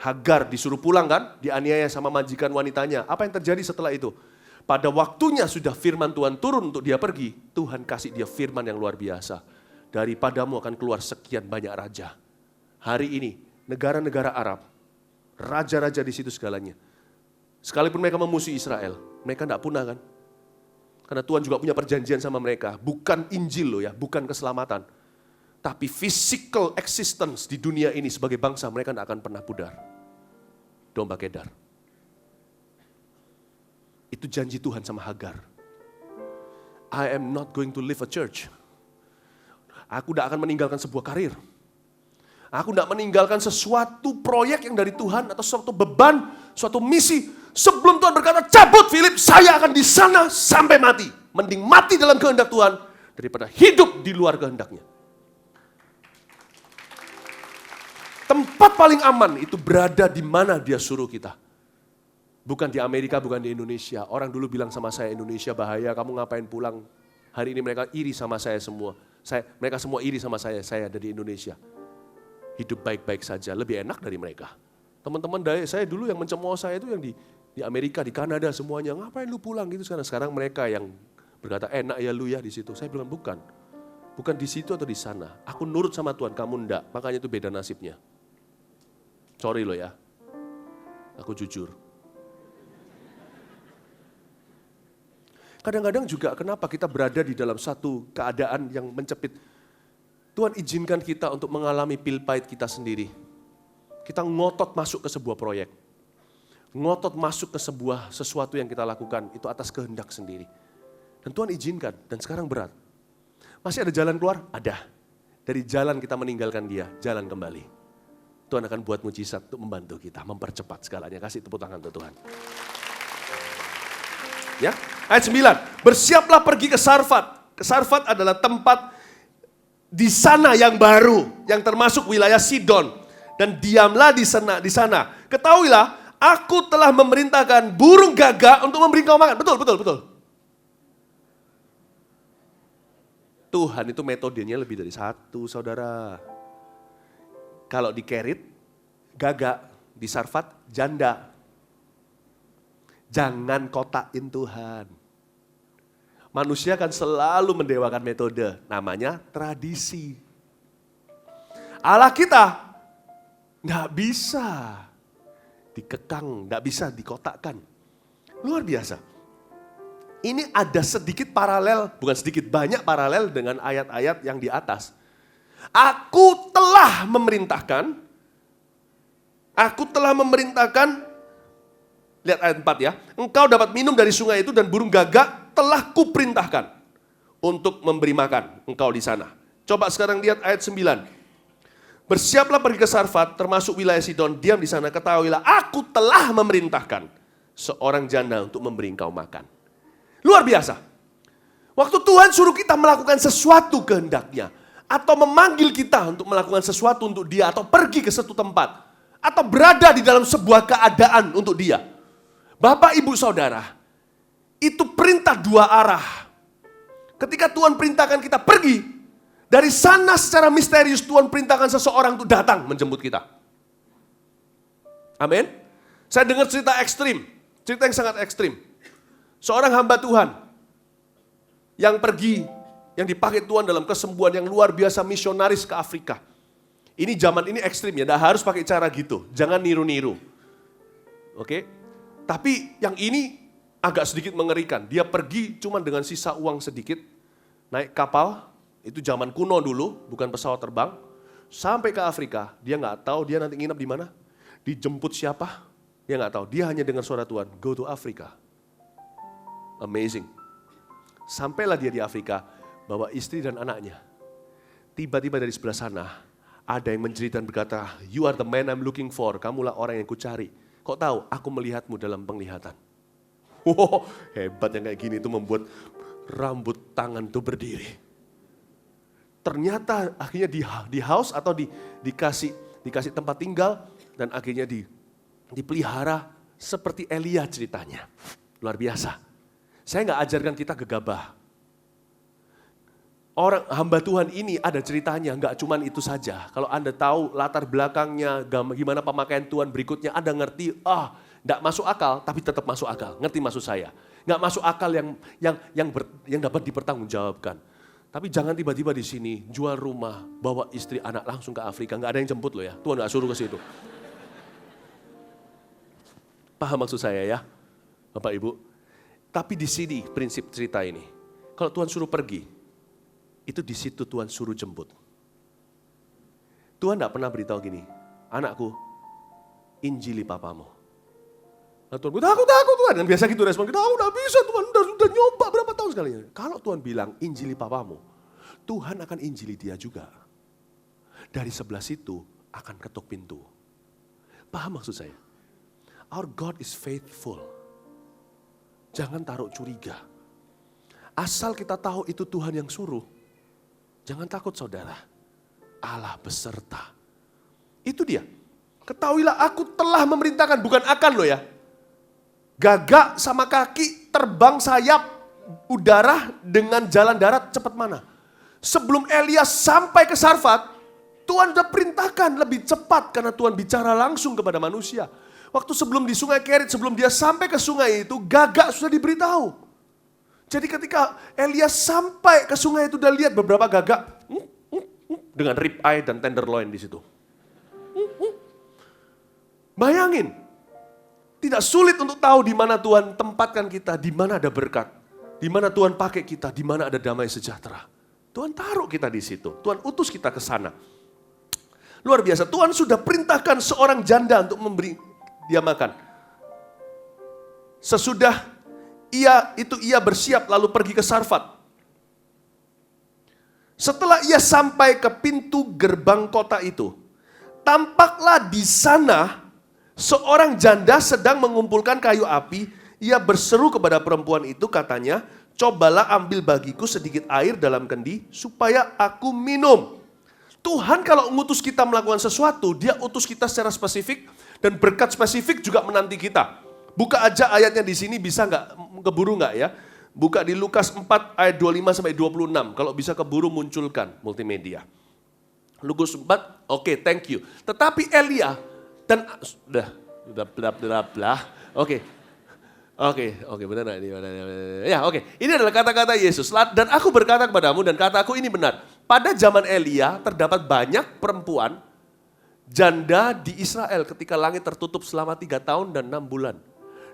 Hagar disuruh pulang kan, dianiaya sama majikan wanitanya. Apa yang terjadi setelah itu? Pada waktunya sudah firman Tuhan turun untuk dia pergi, Tuhan kasih dia firman yang luar biasa. Daripadamu akan keluar sekian banyak raja. Hari ini, negara-negara Arab, raja-raja di situ segalanya. Sekalipun mereka memusuhi Israel, mereka tidak punah kan? Karena Tuhan juga punya perjanjian sama mereka. Bukan Injil loh ya, bukan keselamatan. Tapi physical existence di dunia ini sebagai bangsa, mereka tidak akan pernah pudar. Domba Kedar. Itu janji Tuhan sama Hagar. I am not going to leave a church. Aku tidak akan meninggalkan sebuah karir. Aku tidak meninggalkan sesuatu proyek yang dari Tuhan atau suatu beban, suatu misi. Sebelum Tuhan berkata, cabut Philip, saya akan di sana sampai mati. Mending mati dalam kehendak Tuhan daripada hidup di luar kehendaknya. Tempat paling aman itu berada di mana dia suruh kita. Bukan di Amerika, bukan di Indonesia. Orang dulu bilang sama saya, Indonesia bahaya, kamu ngapain pulang? Hari ini mereka iri sama saya semua. Mereka semua iri sama saya ada di Indonesia. Hidup baik-baik saja, lebih enak dari mereka. Teman-teman saya dulu yang mencemooh saya itu yang di Amerika, di Kanada semuanya. Ngapain lu pulang gitu sekarang? Sekarang mereka yang berkata, enak ya lu ya di situ. Saya bilang bukan. Bukan di situ atau di sana. Aku nurut sama Tuhan, kamu enggak. Makanya itu beda nasibnya. Sorry lo ya. Aku jujur. Kadang-kadang juga kenapa kita berada di dalam satu keadaan yang mencepit. Tuhan izinkan kita untuk mengalami pil pahit kita sendiri. Kita ngotot masuk ke sebuah proyek. Ngotot masuk ke sebuah sesuatu yang kita lakukan, itu atas kehendak sendiri. Dan Tuhan izinkan, dan sekarang berat. Masih ada jalan keluar? Ada. Dari jalan kita meninggalkan dia, jalan kembali. Tuhan akan buat mujizat untuk membantu kita, mempercepat segalanya. Kasih tepuk tangan untuk Tuhan. Ya, ayat 9, bersiaplah pergi ke Sarfat. Sarfat adalah tempat di sana yang baru, yang termasuk wilayah Sidon. Dan diamlah di sana. Ketahuilah, aku telah memerintahkan burung gagak untuk memberi kau makan. Betul. Tuhan itu metodenya lebih dari satu, saudara. Kalau di Kerit, gagak. Di Sarfat, janda. Jangan kotakin Tuhan. Manusia kan selalu mendewakan metode, namanya tradisi. Allah kita nggak bisa dikekang, nggak bisa dikotakkan. Luar biasa. Ini ada sedikit paralel, bukan sedikit, banyak paralel dengan ayat-ayat yang di atas. Aku telah memerintahkan, lihat ayat 4 ya. Engkau dapat minum dari sungai itu dan burung gagak telah kuperintahkan untuk memberi makan engkau di sana. Coba sekarang lihat ayat 9. Bersiaplah pergi ke Sarfat termasuk wilayah Sidon, diam di sana, ketahuilah aku telah memerintahkan seorang janda untuk memberi engkau makan. Luar biasa. Waktu Tuhan suruh kita melakukan sesuatu kehendaknya atau memanggil kita untuk melakukan sesuatu untuk dia atau pergi ke satu tempat atau berada di dalam sebuah keadaan untuk dia. Bapak, Ibu, Saudara, itu perintah dua arah. Ketika Tuhan perintahkan kita pergi, dari sana secara misterius Tuhan perintahkan seseorang untuk datang menjemput kita. Amin. Saya dengar cerita ekstrim, cerita yang sangat ekstrim. Seorang hamba Tuhan yang pergi, yang dipakai Tuhan dalam kesembuhan yang luar biasa, misionaris ke Afrika. Ini zaman ini ekstrim ya, tidak harus pakai cara gitu. Jangan niru-niru. Oke? Tapi yang ini agak sedikit mengerikan. Dia pergi cuma dengan sisa uang sedikit. naik kapal, itu zaman kuno dulu, bukan pesawat terbang, sampai ke Afrika. Dia nggak tahu dia nanti nginep di mana, dijemput siapa, dia nggak tahu. Dia hanya dengar suara Tuhan, go to Africa. Amazing. Sampailah dia di Afrika, bawa istri dan anaknya. Tiba-tiba dari sebelah sana, ada yang menjerit dan berkata, you are the man I'm looking for, kamulah orang yang kucari. Kok tahu? Aku melihatmu dalam penglihatan. Wow, hebat yang kayak gini itu membuat rambut tangan itu berdiri. Ternyata akhirnya di house atau dikasih tempat tinggal dan akhirnya dipelihara seperti Elia ceritanya. Luar biasa. Saya nggak ajarkan kita gegabah. Orang hamba Tuhan ini ada ceritanya, nggak cuman itu saja. Kalau Anda tahu latar belakangnya, gimana pemakaian Tuhan berikutnya, Anda ngerti, nggak masuk akal, tapi tetap masuk akal. Ngerti maksud saya? Nggak masuk akal yang dapat dipertanggungjawabkan. Tapi jangan tiba-tiba di sini jual rumah, bawa istri anak langsung ke Afrika, nggak ada yang jemput loh ya. Tuhan nggak suruh ke situ. Paham maksud saya ya, Bapak Ibu? Tapi di sini prinsip cerita ini, kalau Tuhan suruh pergi, itu di situ Tuhan suruh jemput. Tuhan nggak pernah beritahu gini, anakku, injili papamu. Nah, Tuhan bilang, aku takut Tuhan. Dan biasa gitu respon kita, udah bisa Tuhan, udah nyoba berapa tahun sekali. Kalau Tuhan bilang injili papamu, Tuhan akan injili dia juga. Dari sebelah situ akan ketuk pintu. Paham maksud saya? Our God is faithful. Jangan taruh curiga. Asal kita tahu itu Tuhan yang suruh, jangan takut saudara. Allah beserta. Itu dia. Ketahuilah aku telah memerintahkan, bukan akan loh ya. Gagak sama kaki, terbang sayap, udara dengan jalan darat cepat mana. Sebelum Elia sampai ke Sarfat, Tuhan sudah perintahkan lebih cepat karena Tuhan bicara langsung kepada manusia. Waktu sebelum di sungai Kerit, sebelum dia sampai ke sungai itu, Gagak sudah diberitahu. Jadi ketika Elia sampai ke sungai itu, udah lihat beberapa gagak dengan rib eye dan tenderloin di situ. Bayangin, tidak sulit untuk tahu di mana Tuhan tempatkan kita, di mana ada berkat, di mana Tuhan pakai kita, di mana ada damai sejahtera. Tuhan taruh kita di situ, Tuhan utus kita ke sana. Luar biasa, Tuhan sudah perintahkan seorang janda untuk memberi dia makan. Sesudah ia bersiap lalu pergi ke Sarfat. Setelah ia sampai ke pintu gerbang kota itu, tampaklah di sana seorang janda sedang mengumpulkan kayu api. Ia berseru kepada perempuan itu, katanya, cobalah ambil bagiku sedikit air dalam kendi supaya aku minum. Tuhan kalau ngutus kita melakukan sesuatu, dia utus kita secara spesifik dan berkat spesifik juga menanti kita. Buka aja ayatnya di sini, bisa nggak, keburu nggak ya? Buka di Lukas 4 ayat 25 sampai 26. Kalau bisa keburu munculkan multimedia. Lukas 4, oke, thank you. Tetapi Elia dan udah bla. Oke, benar nggak ini? Ya, oke. Ini adalah kata-kata Yesus. Dan aku berkata kepadamu dan kataku ini benar. Pada zaman Elia terdapat banyak perempuan janda di Israel ketika langit tertutup selama 3 tahun dan 6 bulan.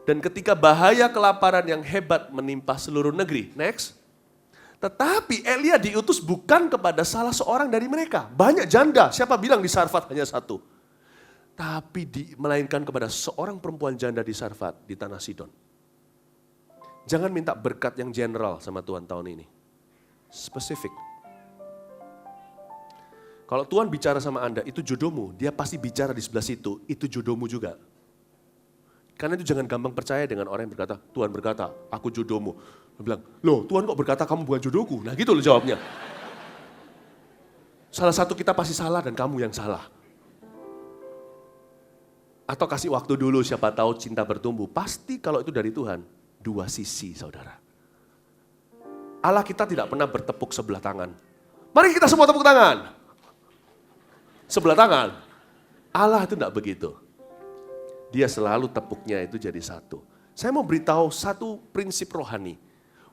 Dan ketika bahaya kelaparan yang hebat menimpa seluruh negeri. Next. Tetapi Elia diutus bukan kepada salah seorang dari mereka. Banyak janda, siapa bilang di Sarfat hanya satu. Tapi melainkan kepada seorang perempuan janda di Sarfat, di tanah Sidon. Jangan minta berkat yang general sama Tuhan tahun ini. Spesifik. Kalau Tuhan bicara sama Anda, itu jodohmu, dia pasti bicara di sebelah situ, itu jodohmu juga. Karena itu jangan gampang percaya dengan orang yang berkata, Tuhan berkata, aku jodohmu. Dia bilang, loh Tuhan kok berkata kamu bukan jodohku? Nah gitu loh jawabnya. Salah satu kita pasti salah dan kamu yang salah. Atau kasih waktu dulu, siapa tahu cinta bertumbuh. Pasti kalau itu dari Tuhan, dua sisi saudara. Allah kita tidak pernah bertepuk sebelah tangan. Mari kita semua tepuk tangan. Sebelah tangan. Allah itu tidak begitu. Dia selalu tepuknya itu jadi satu. Saya mau beritahu satu prinsip rohani.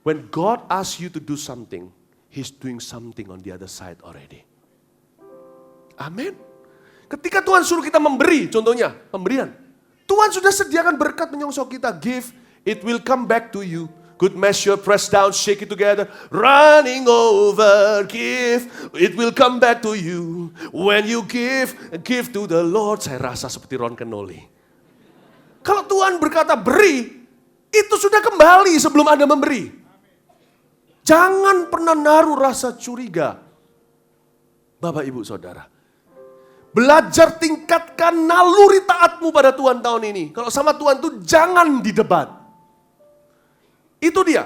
When God asks you to do something, He's doing something on the other side already. Amin. Ketika Tuhan suruh kita memberi, contohnya pemberian. Tuhan sudah sediakan berkat menyongsong kita. Give, it will come back to you Good measure, press down, shake it together. Running over, give, it will come back to you. When you give to the Lord. Saya rasa seperti Ron Kenoly. Kalau Tuhan berkata beri, itu sudah kembali sebelum Anda memberi. Jangan pernah naruh rasa curiga. Bapak, Ibu, Saudara. Belajar tingkatkan naluri taatmu pada Tuhan tahun ini. Kalau sama Tuhan tuh jangan didebat. Itu dia.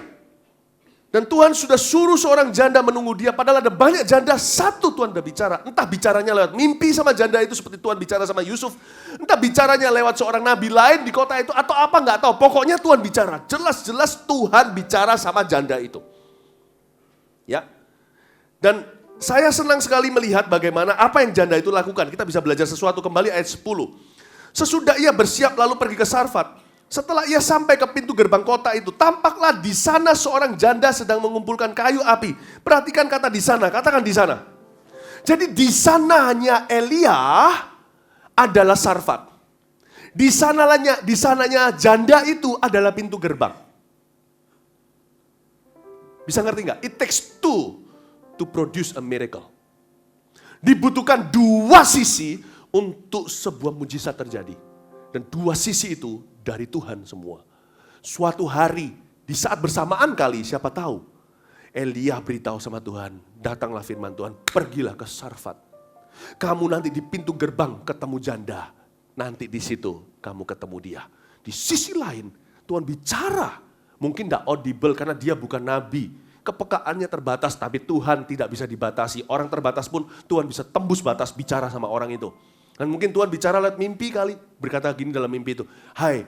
Dan Tuhan sudah suruh seorang janda menunggu dia. Padahal ada banyak janda, satu Tuhan sudah bicara. Entah bicaranya lewat mimpi sama janda itu seperti Tuhan bicara sama Yusuf. Entah bicaranya lewat seorang nabi lain di kota itu. Atau apa nggak tahu. Pokoknya Tuhan bicara. Jelas-jelas Tuhan bicara sama janda itu. Ya. Dan saya senang sekali melihat bagaimana apa yang janda itu lakukan. Kita bisa belajar sesuatu kembali ayat 10. Sesudah ia bersiap lalu pergi ke Sarfat. Setelah ia sampai ke pintu gerbang kota itu, tampaklah di sana seorang janda sedang mengumpulkan kayu api. Perhatikan kata di sana, katakan di sana. Jadi di sananya Elia adalah Sarfat. Di sananya janda itu adalah pintu gerbang. Bisa ngerti nggak? It takes two to produce a miracle. Dibutuhkan dua sisi untuk sebuah mujizat terjadi. Dan dua sisi itu dari Tuhan semua. Suatu hari, di saat bersamaan kali, siapa tahu. Elia beritahu sama Tuhan, datanglah firman Tuhan, pergilah ke Sarfat. Kamu nanti di pintu gerbang ketemu janda. Nanti di situ kamu ketemu dia. Di sisi lain, Tuhan bicara. Mungkin tidak audible karena dia bukan nabi. Kepekaannya terbatas, tapi Tuhan tidak bisa dibatasi. Orang terbatas pun Tuhan bisa tembus batas bicara sama orang itu. Dan mungkin Tuhan bicara lewat mimpi kali. Berkata gini dalam mimpi itu. Hai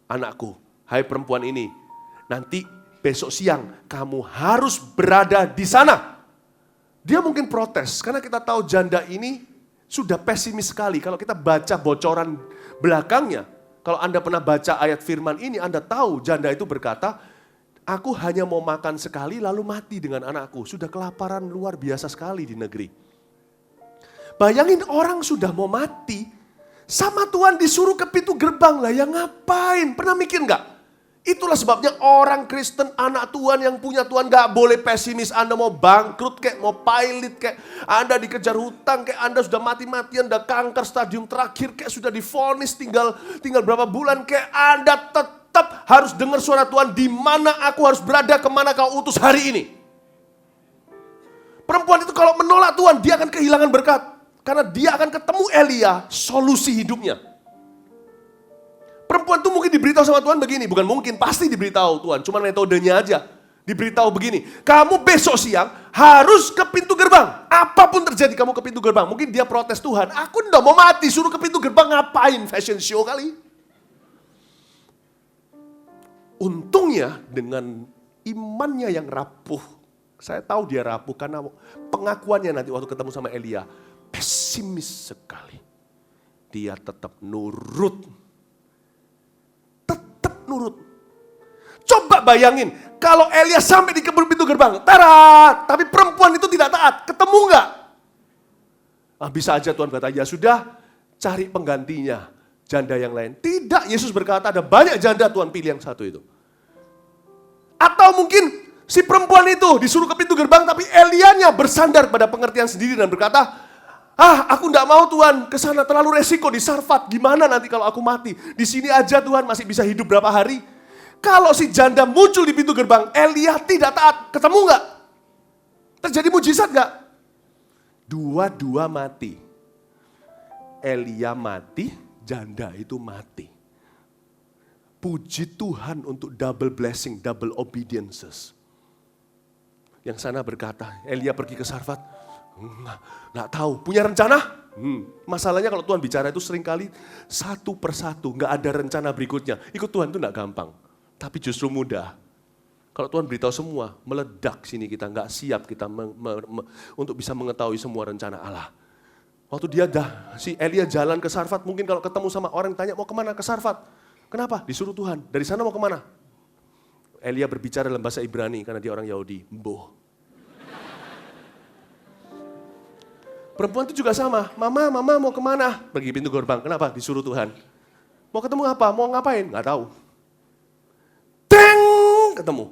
anakku, hai perempuan ini. Nanti besok siang kamu harus berada di sana. Dia mungkin protes. Karena kita tahu janda ini sudah pesimis sekali. Kalau kita baca bocoran belakangnya. Kalau Anda pernah baca ayat firman ini, Anda tahu janda itu berkata, aku hanya mau makan sekali lalu mati dengan anakku. Sudah kelaparan luar biasa sekali di negeri. Bayangin orang sudah mau mati, sama Tuhan disuruh ke pintu gerbang lah, ya ngapain? Pernah mikir nggak? Itulah sebabnya orang Kristen, anak Tuhan yang punya Tuhan gak boleh pesimis. Anda mau bangkrut kayak, mau pailit kayak, Anda dikejar hutang kayak, Anda sudah mati-matian, udah kanker stadium terakhir kayak, sudah divonis tinggal berapa bulan kayak, Anda tetap harus dengar suara Tuhan, di mana aku harus berada, kemana kau utus hari ini. Perempuan itu kalau menolak Tuhan, dia akan kehilangan berkat. Karena dia akan ketemu Elia, solusi hidupnya. Perempuan itu mungkin diberitahu sama Tuhan begini, bukan mungkin, pasti diberitahu Tuhan, cuma metodenya aja. Diberitahu begini, kamu besok siang harus ke pintu gerbang. Apapun terjadi kamu ke pintu gerbang. Mungkin dia protes, Tuhan, aku enggak mau mati, suruh ke pintu gerbang ngapain? Fashion show kali. Untungnya dengan imannya yang rapuh, saya tahu dia rapuh karena pengakuannya nanti waktu ketemu sama Elia, pesimis sekali. Dia tetap nurut. Tetap nurut. Coba bayangin, kalau Elia sampai di pintu gerbang, tarat, tapi perempuan itu tidak taat, ketemu nggak? Bisa aja Tuhan kata, ya sudah, cari penggantinya, janda yang lain. Tidak, Yesus berkata ada banyak janda, Tuhan pilih yang satu itu. Atau mungkin si perempuan itu disuruh ke pintu gerbang, tapi Elianya bersandar pada pengertian sendiri dan berkata, aku enggak mau Tuhan, ke sana terlalu resiko di Sarfat. Gimana nanti kalau aku mati? Di sini aja Tuhan, masih bisa hidup berapa hari? Kalau si janda muncul di pintu gerbang, Elia tidak taat, ketemu enggak? Terjadi mujizat enggak? Dua-dua mati. Elia mati, janda itu mati. Puji Tuhan untuk double blessing, double obediences. Yang sana berkata, Elia pergi ke Sarfat, nggak tahu, punya rencana? Masalahnya kalau Tuhan bicara itu seringkali satu persatu, nggak ada rencana berikutnya. Ikut Tuhan itu nggak gampang, tapi justru mudah. Kalau Tuhan beritahu semua, meledak sini kita, nggak siap kita untuk bisa mengetahui semua rencana Allah. Waktu si Elia jalan ke Sarfat, mungkin kalau ketemu sama orang yang tanya, mau kemana? Ke Sarfat. Kenapa? Disuruh Tuhan. Dari sana mau kemana? Elia berbicara dalam bahasa Ibrani, karena dia orang Yahudi. Mboh. Perempuan itu juga sama, mama mau kemana? Pergi pintu gerbang, kenapa? Disuruh Tuhan. Mau ketemu apa? Mau ngapain? Nggak tahu. Teng! Ketemu.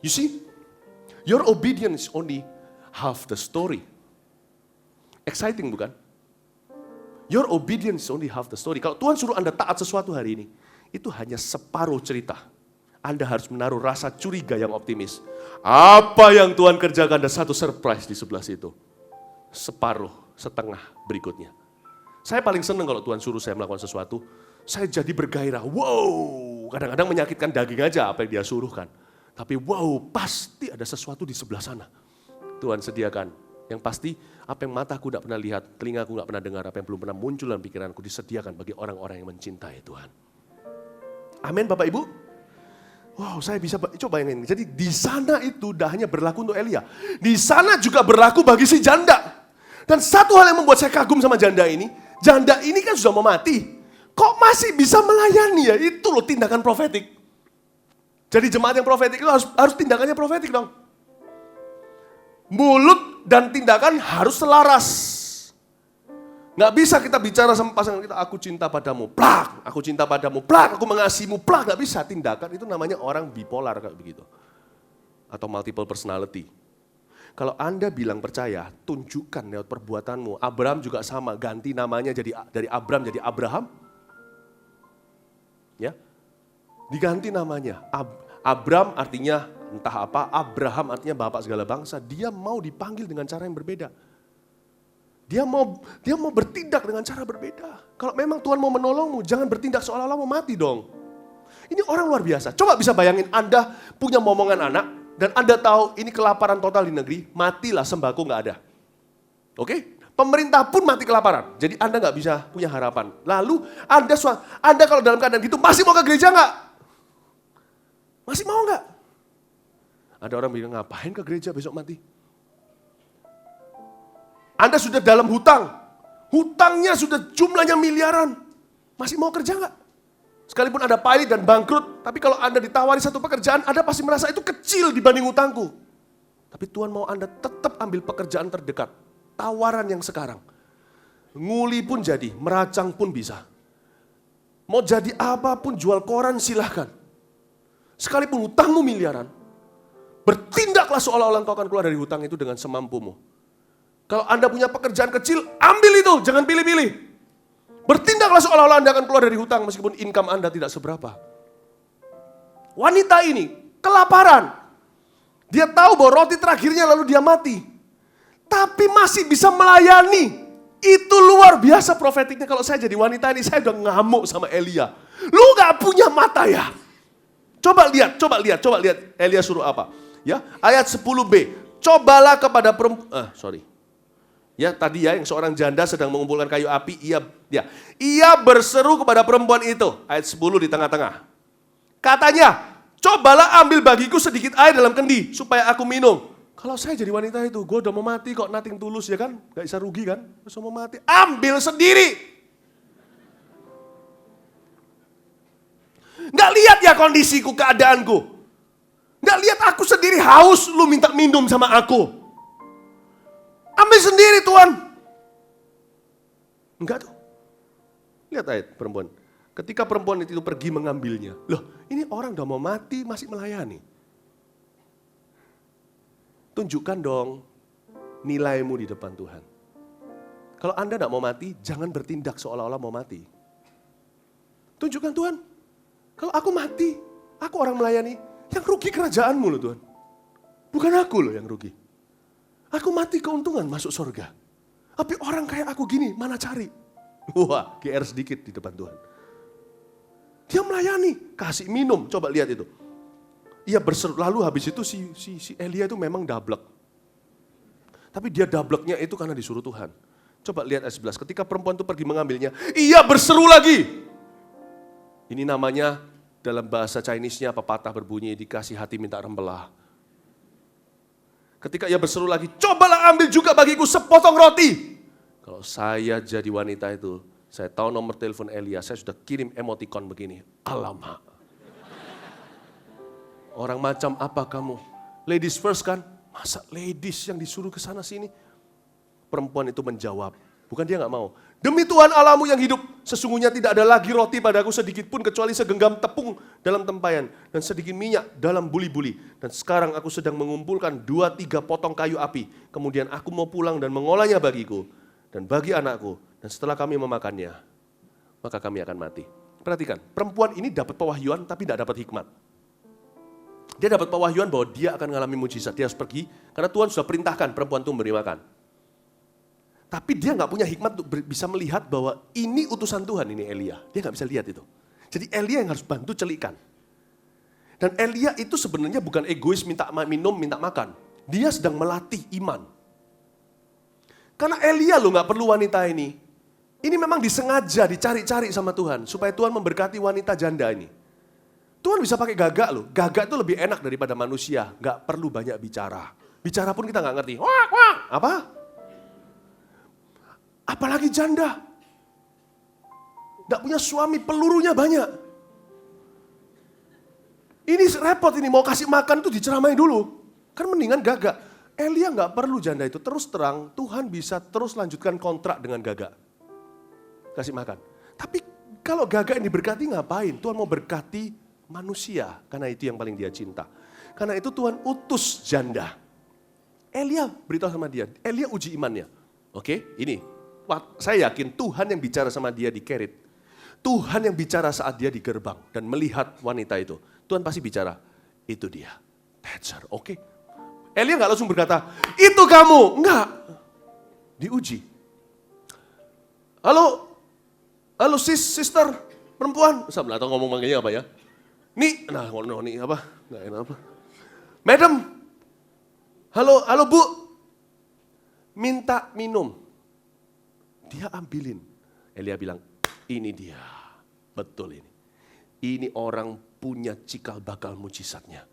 You see, your obedience only half the story. Exciting bukan? Your obedience only half the story. Kalau Tuhan suruh Anda taat sesuatu hari ini, itu hanya separuh cerita. Anda harus menaruh rasa curiga yang optimis. Apa yang Tuhan kerjakan, ada satu surprise di sebelah situ. Separuh, setengah berikutnya. Saya paling senang kalau Tuhan suruh saya melakukan sesuatu, saya jadi bergairah. Wow, kadang-kadang menyakitkan daging aja apa yang dia suruhkan. Tapi wow, pasti ada sesuatu di sebelah sana. Tuhan sediakan. Yang pasti, apa yang mataku tidak pernah lihat, telingaku tidak pernah dengar, apa yang belum pernah muncul dalam pikiranku, disediakan bagi orang-orang yang mencintai Tuhan. Amin Bapak Ibu. Wow, saya bisa coba bayangin. Jadi di sana itu tidak hanya berlaku untuk Elia. Di sana juga berlaku bagi si janda. Dan satu hal yang membuat saya kagum sama janda ini kan sudah mau mati. Kok masih bisa melayani ya? Itu loh tindakan profetik. Jadi jemaat yang profetik itu harus tindakannya profetik dong. Mulut dan tindakan harus selaras. Nggak bisa kita bicara sama pasangan kita, aku cinta padamu, plak, aku cinta padamu, plak, aku mengasihimu, plak, nggak bisa. Tindakan itu namanya orang bipolar kayak begitu. Atau multiple personality. Kalau Anda bilang percaya, tunjukkan lewat perbuatanmu. Abraham juga sama, ganti namanya dari Abram jadi Abraham. Ya, diganti namanya. Abram artinya entah apa, Abraham artinya bapak segala bangsa. Dia mau dipanggil dengan cara yang berbeda. Dia mau bertindak dengan cara berbeda. Kalau memang Tuhan mau menolongmu, jangan bertindak seolah-olah mau mati dong. Ini orang luar biasa. Coba bisa bayangin Anda punya momongan anak, dan Anda tahu ini kelaparan total di negeri, matilah sembako nggak ada. Oke? Pemerintah pun mati kelaparan, jadi Anda nggak bisa punya harapan. Lalu Anda kalau dalam keadaan gitu masih mau ke gereja nggak? Masih mau nggak? Ada orang bilang ngapain ke gereja besok mati? Anda sudah dalam hutang, hutangnya sudah jumlahnya miliaran, masih mau kerja nggak? Sekalipun ada pilot dan bangkrut, tapi kalau Anda ditawari satu pekerjaan, Anda pasti merasa itu kecil dibanding hutangku. Tapi Tuhan mau Anda tetap ambil pekerjaan terdekat. Tawaran yang sekarang. Nguli pun jadi, meracang pun bisa. Mau jadi apapun, jual koran silahkan. Sekalipun hutangmu miliaran, bertindaklah seolah-olah engkau akan keluar dari hutang itu dengan semampumu. Kalau Anda punya pekerjaan kecil, ambil itu, jangan pilih-pilih. Bertindaklah seolah-olah Anda akan keluar dari hutang meskipun income Anda tidak seberapa. Wanita ini kelaparan. Dia tahu bahwa roti terakhirnya lalu dia mati. Tapi masih bisa melayani. Itu luar biasa profetiknya. Kalau saya jadi wanita ini, saya udah ngamuk sama Elia. Lu gak punya mata ya? Coba lihat Elia suruh apa? Ya, ayat 10b. Cobalah kepada perempuan, Ya, tadi ya yang seorang janda sedang mengumpulkan kayu api, ia berseru kepada perempuan itu. Ayat 10 di tengah-tengah. Katanya, cobalah ambil bagiku sedikit air dalam kendi supaya aku minum. Kalau saya jadi wanita itu, gue udah mau mati kok, nothing tulus ya kan? Gak bisa rugi kan? Terus mau mati, ambil sendiri. Gak lihat ya kondisiku, keadaanku. Gak lihat aku sendiri haus, lu minta minum sama aku. Ambil sendiri Tuhan. Enggak tuh. Lihat ayat perempuan. Ketika perempuan itu pergi mengambilnya. Loh ini orang udah mau mati masih melayani. Tunjukkan dong nilaimu di depan Tuhan. Kalau Anda tidak mau mati, jangan bertindak seolah-olah mau mati. Tunjukkan Tuhan. Kalau aku mati, aku orang melayani. Yang rugi kerajaanmu loh Tuhan. Bukan aku loh yang rugi. Aku mati keuntungan masuk surga. Tapi orang kayak aku gini, mana cari? Wah, GR sedikit di depan Tuhan. Dia melayani, kasih minum, coba lihat itu. Ia berseru, lalu habis itu si Elia itu memang dablek. Tapi dia dableknya itu karena disuruh Tuhan. Coba lihat ayat 11, ketika perempuan itu pergi mengambilnya, ia berseru lagi. Ini namanya dalam bahasa Chinese-nya pepatah berbunyi, dikasih hati minta rembelah. Ketika ia berseru lagi, cobalah ambil juga bagiku sepotong roti. Kalau saya jadi wanita itu, saya tahu nomor telepon Elia, saya sudah kirim emoticon begini. Alamak. Orang macam apa kamu? Ladies first kan? Masa ladies yang disuruh ke sana sini? Perempuan itu menjawab, Bukan dia nggak mau. Demi Tuhan Allahmu yang hidup, sesungguhnya tidak ada lagi roti padaku sedikit pun kecuali segenggam tepung dalam tempayan dan sedikit minyak dalam buli-buli. Dan sekarang aku sedang mengumpulkan 2-3 potong kayu api. Kemudian aku mau pulang dan mengolahnya bagiku dan bagi anakku. Dan setelah kami memakannya, maka kami akan mati. Perhatikan, perempuan ini dapat pewahyuan tapi tidak dapat hikmat. Dia dapat pewahyuan bahwa dia akan mengalami mujizat. Dia harus pergi karena Tuhan sudah perintahkan perempuan itu memberi makan. Tapi dia nggak punya hikmat untuk bisa melihat bahwa ini utusan Tuhan, ini Elia. Dia nggak bisa lihat itu. Jadi Elia yang harus bantu celikan. Dan Elia itu sebenarnya bukan egois minta minum, minta makan. Dia sedang melatih iman. Karena Elia loh nggak perlu wanita ini. Ini memang disengaja dicari-cari sama Tuhan. Supaya Tuhan memberkati wanita janda ini. Tuhan bisa pakai gagak loh. Gagak itu lebih enak daripada manusia. Nggak perlu banyak bicara. Bicara pun kita nggak ngerti. Wah, wah, apa? Apalagi janda. Nggak punya suami, pelurunya banyak. Ini repot ini, mau kasih makan itu diceramai dulu. Kan mendingan gagak. Elia nggak perlu janda itu. Terus terang, Tuhan bisa terus lanjutkan kontrak dengan gagak. Kasih makan. Tapi kalau gagak yang diberkati ngapain? Tuhan mau berkati manusia. Karena itu yang paling dia cinta. Karena itu Tuhan utus janda. Elia beritahu sama dia. Elia uji imannya. Oke, ini. Saya yakin Tuhan yang bicara sama dia di Kerit. Tuhan yang bicara saat dia di gerbang dan melihat wanita itu. Tuhan pasti bicara, itu dia. That's her, oke. Elia gak langsung berkata, itu kamu. Enggak. Diuji. Halo sister, perempuan. Saya atau ngomong manggilnya apa ya? Nih, nih apa? Enggak enak apa. Madam, halo bu. Minta minum. Dia ambilin. Elia bilang, ini dia. Betul ini. Ini orang punya cikal bakal mujizatnya.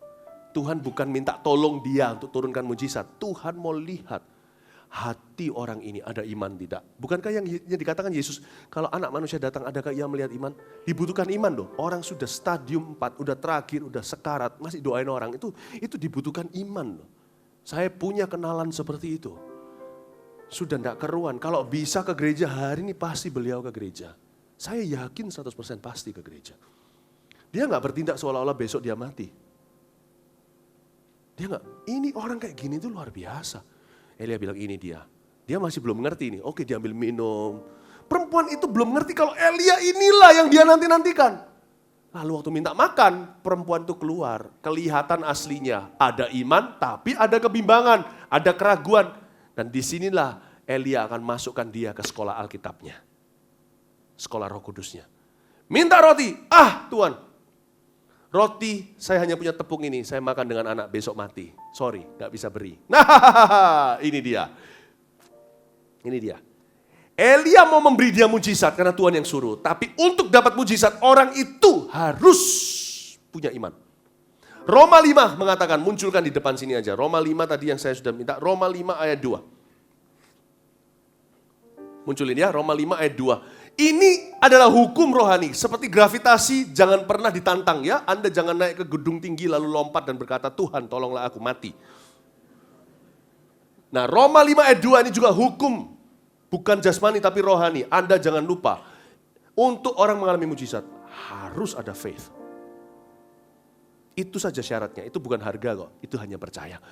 Tuhan bukan minta tolong dia untuk turunkan mujizat. Tuhan mau lihat hati orang ini ada iman tidak. Bukankah yang dikatakan Yesus, kalau anak manusia datang adakah ia melihat iman? Dibutuhkan iman loh. Orang sudah stadium 4, udah terakhir, udah sekarat, masih doain orang. Itu dibutuhkan iman loh. Saya punya kenalan seperti itu. Sudah tidak keruan. Kalau bisa ke gereja hari ini pasti beliau ke gereja. Saya yakin 100% pasti ke gereja. Dia nggak bertindak seolah-olah besok dia mati. Dia nggak. Ini orang kayak gini tuh luar biasa. Elia bilang ini dia. Dia masih belum ngerti ini. Oke, dia ambil minum. Perempuan itu belum ngerti kalau Elia inilah yang dia nanti-nantikan. Lalu waktu minta makan, perempuan itu keluar. Kelihatan aslinya. Ada iman, tapi ada kebimbangan. Ada keraguan. Dan disinilah Elia akan masukkan dia ke sekolah Alkitabnya. Sekolah Roh Kudusnya. Minta roti. Tuhan. Roti saya hanya punya tepung ini. Saya makan dengan anak besok mati. Sorry, gak bisa beri. Nah, ini dia. Ini dia. Elia mau memberi dia mujizat karena Tuhan yang suruh. Tapi untuk dapat mujizat orang itu harus punya iman. Roma 5 mengatakan, munculkan di depan sini aja. Roma 5 tadi yang saya sudah minta, Roma 5 ayat 2. Munculin ya, Roma 5 ayat 2. Ini adalah hukum rohani, seperti gravitasi jangan pernah ditantang ya. Anda jangan naik ke gedung tinggi lalu lompat dan berkata, Tuhan tolonglah aku mati. Nah Roma 5 ayat 2 ini juga hukum, bukan jasmani tapi rohani. Anda jangan lupa, untuk orang mengalami mujizat harus ada faith. Itu saja syaratnya, itu bukan harga kok, itu hanya percaya.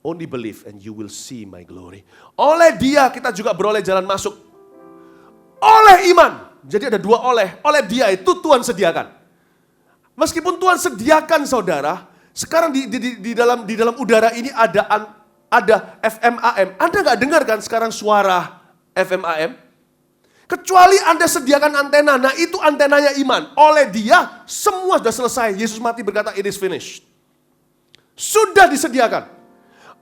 Only believe and you will see my glory. Oleh dia kita juga beroleh jalan masuk. Oleh iman. Jadi ada dua oleh dia itu Tuhan sediakan. Meskipun Tuhan sediakan saudara, sekarang di dalam udara ini ada FM AM. Anda gak dengar kan sekarang suara FM AM? Kecuali Anda sediakan antena, nah itu antenanya iman. Oleh dia, semua sudah selesai. Yesus mati berkata, it is finished. Sudah disediakan.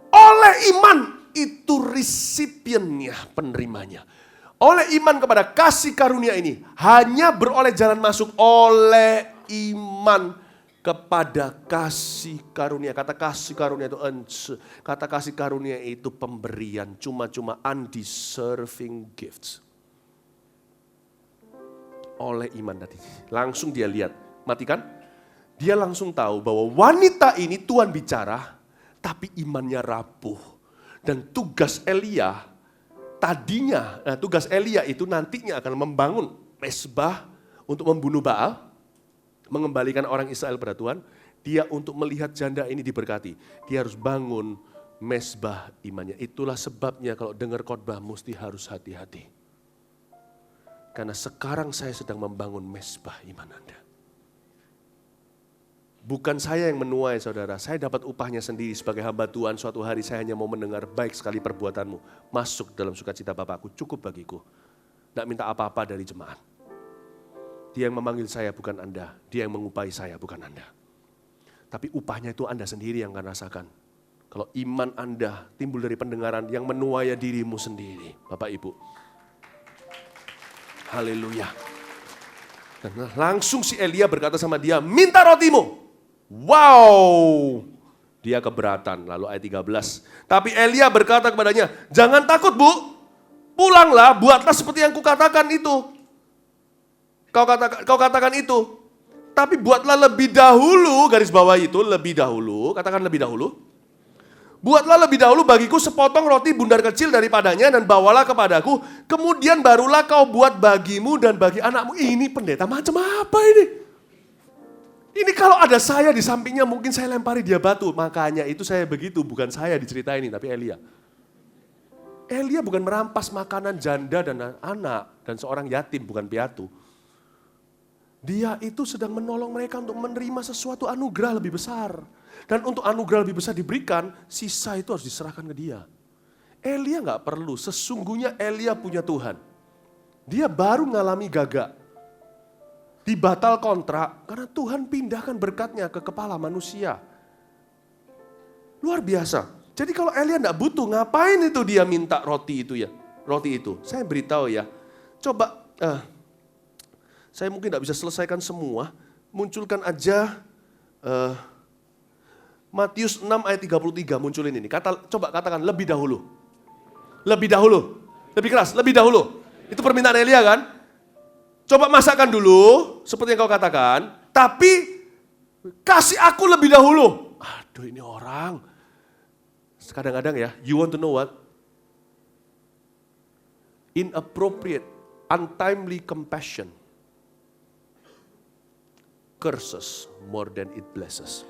Oleh iman, itu resipiennya, penerimanya. Oleh iman kepada kasih karunia ini, hanya beroleh jalan masuk oleh iman kepada kasih karunia. Kata kasih karunia itu kata kasih karunia itu pemberian, cuma-cuma undeserving gifts. Oleh iman tadi. Langsung dia lihat, matikan. Dia langsung tahu bahwa wanita ini Tuhan bicara, tapi imannya rapuh. Dan tugas Elia tadinya, tugas Elia itu nantinya akan membangun mezbah untuk membunuh Baal, mengembalikan orang Israel pada Tuhan. Dia untuk melihat janda ini diberkati, dia harus bangun mezbah imannya. Itulah sebabnya kalau dengar khotbah mesti harus hati-hati. Karena sekarang saya sedang membangun mezbah iman Anda. Bukan saya yang menuai saudara, saya dapat upahnya sendiri sebagai hamba Tuhan. Suatu hari saya hanya mau mendengar, baik sekali perbuatanmu, masuk dalam sukacita Bapakku, cukup bagiku. Tidak minta apa-apa dari jemaat. Dia yang memanggil saya bukan Anda, dia yang mengupahi saya bukan Anda. Tapi upahnya itu Anda sendiri yang akan rasakan. Kalau iman Anda timbul dari pendengaran yang menuai dirimu sendiri, Bapak Ibu. Haleluya. Dan langsung si Elia berkata sama dia, minta rotimu. Wow, dia keberatan. Lalu ayat 13. Tapi Elia berkata kepadanya, jangan takut Bu, pulanglah, buatlah seperti yang kukatakan itu. Kau katakan itu. Tapi buatlah lebih dahulu, garis bawah itu, lebih dahulu, katakan lebih dahulu. Buatlah lebih dahulu bagiku sepotong roti bundar kecil daripadanya dan bawalah kepadaku. Kemudian barulah kau buat bagimu dan bagi anakmu. Ini pendeta macam apa ini? Ini kalau ada saya di sampingnya mungkin saya lempari dia batu. Makanya itu saya begitu, bukan saya diceritain ini, tapi Elia. Elia bukan merampas makanan janda dan anak dan seorang yatim, bukan piatu. Dia itu sedang menolong mereka untuk menerima sesuatu anugerah lebih besar. Dan untuk anugerah lebih besar diberikan, sisa itu harus diserahkan ke dia. Elia gak perlu, sesungguhnya Elia punya Tuhan. Dia baru ngalami gagak. Dibatal kontrak karena Tuhan pindahkan berkatnya ke kepala manusia. Luar biasa. Jadi kalau Elia enggak butuh, ngapain itu dia minta roti itu ya? Roti itu. Saya beritahu ya. Coba, saya mungkin enggak bisa selesaikan semua. Munculkan aja Matius 6 ayat 33, munculin ini. Coba katakan lebih dahulu. Lebih dahulu. Lebih keras, lebih dahulu. Itu permintaan Elia kan? Coba masakan dulu, seperti yang kau katakan, tapi kasih aku lebih dahulu. Aduh ini orang. Kadang-kadang ya, you want to know what? Inappropriate, untimely compassion curses more than it blesses.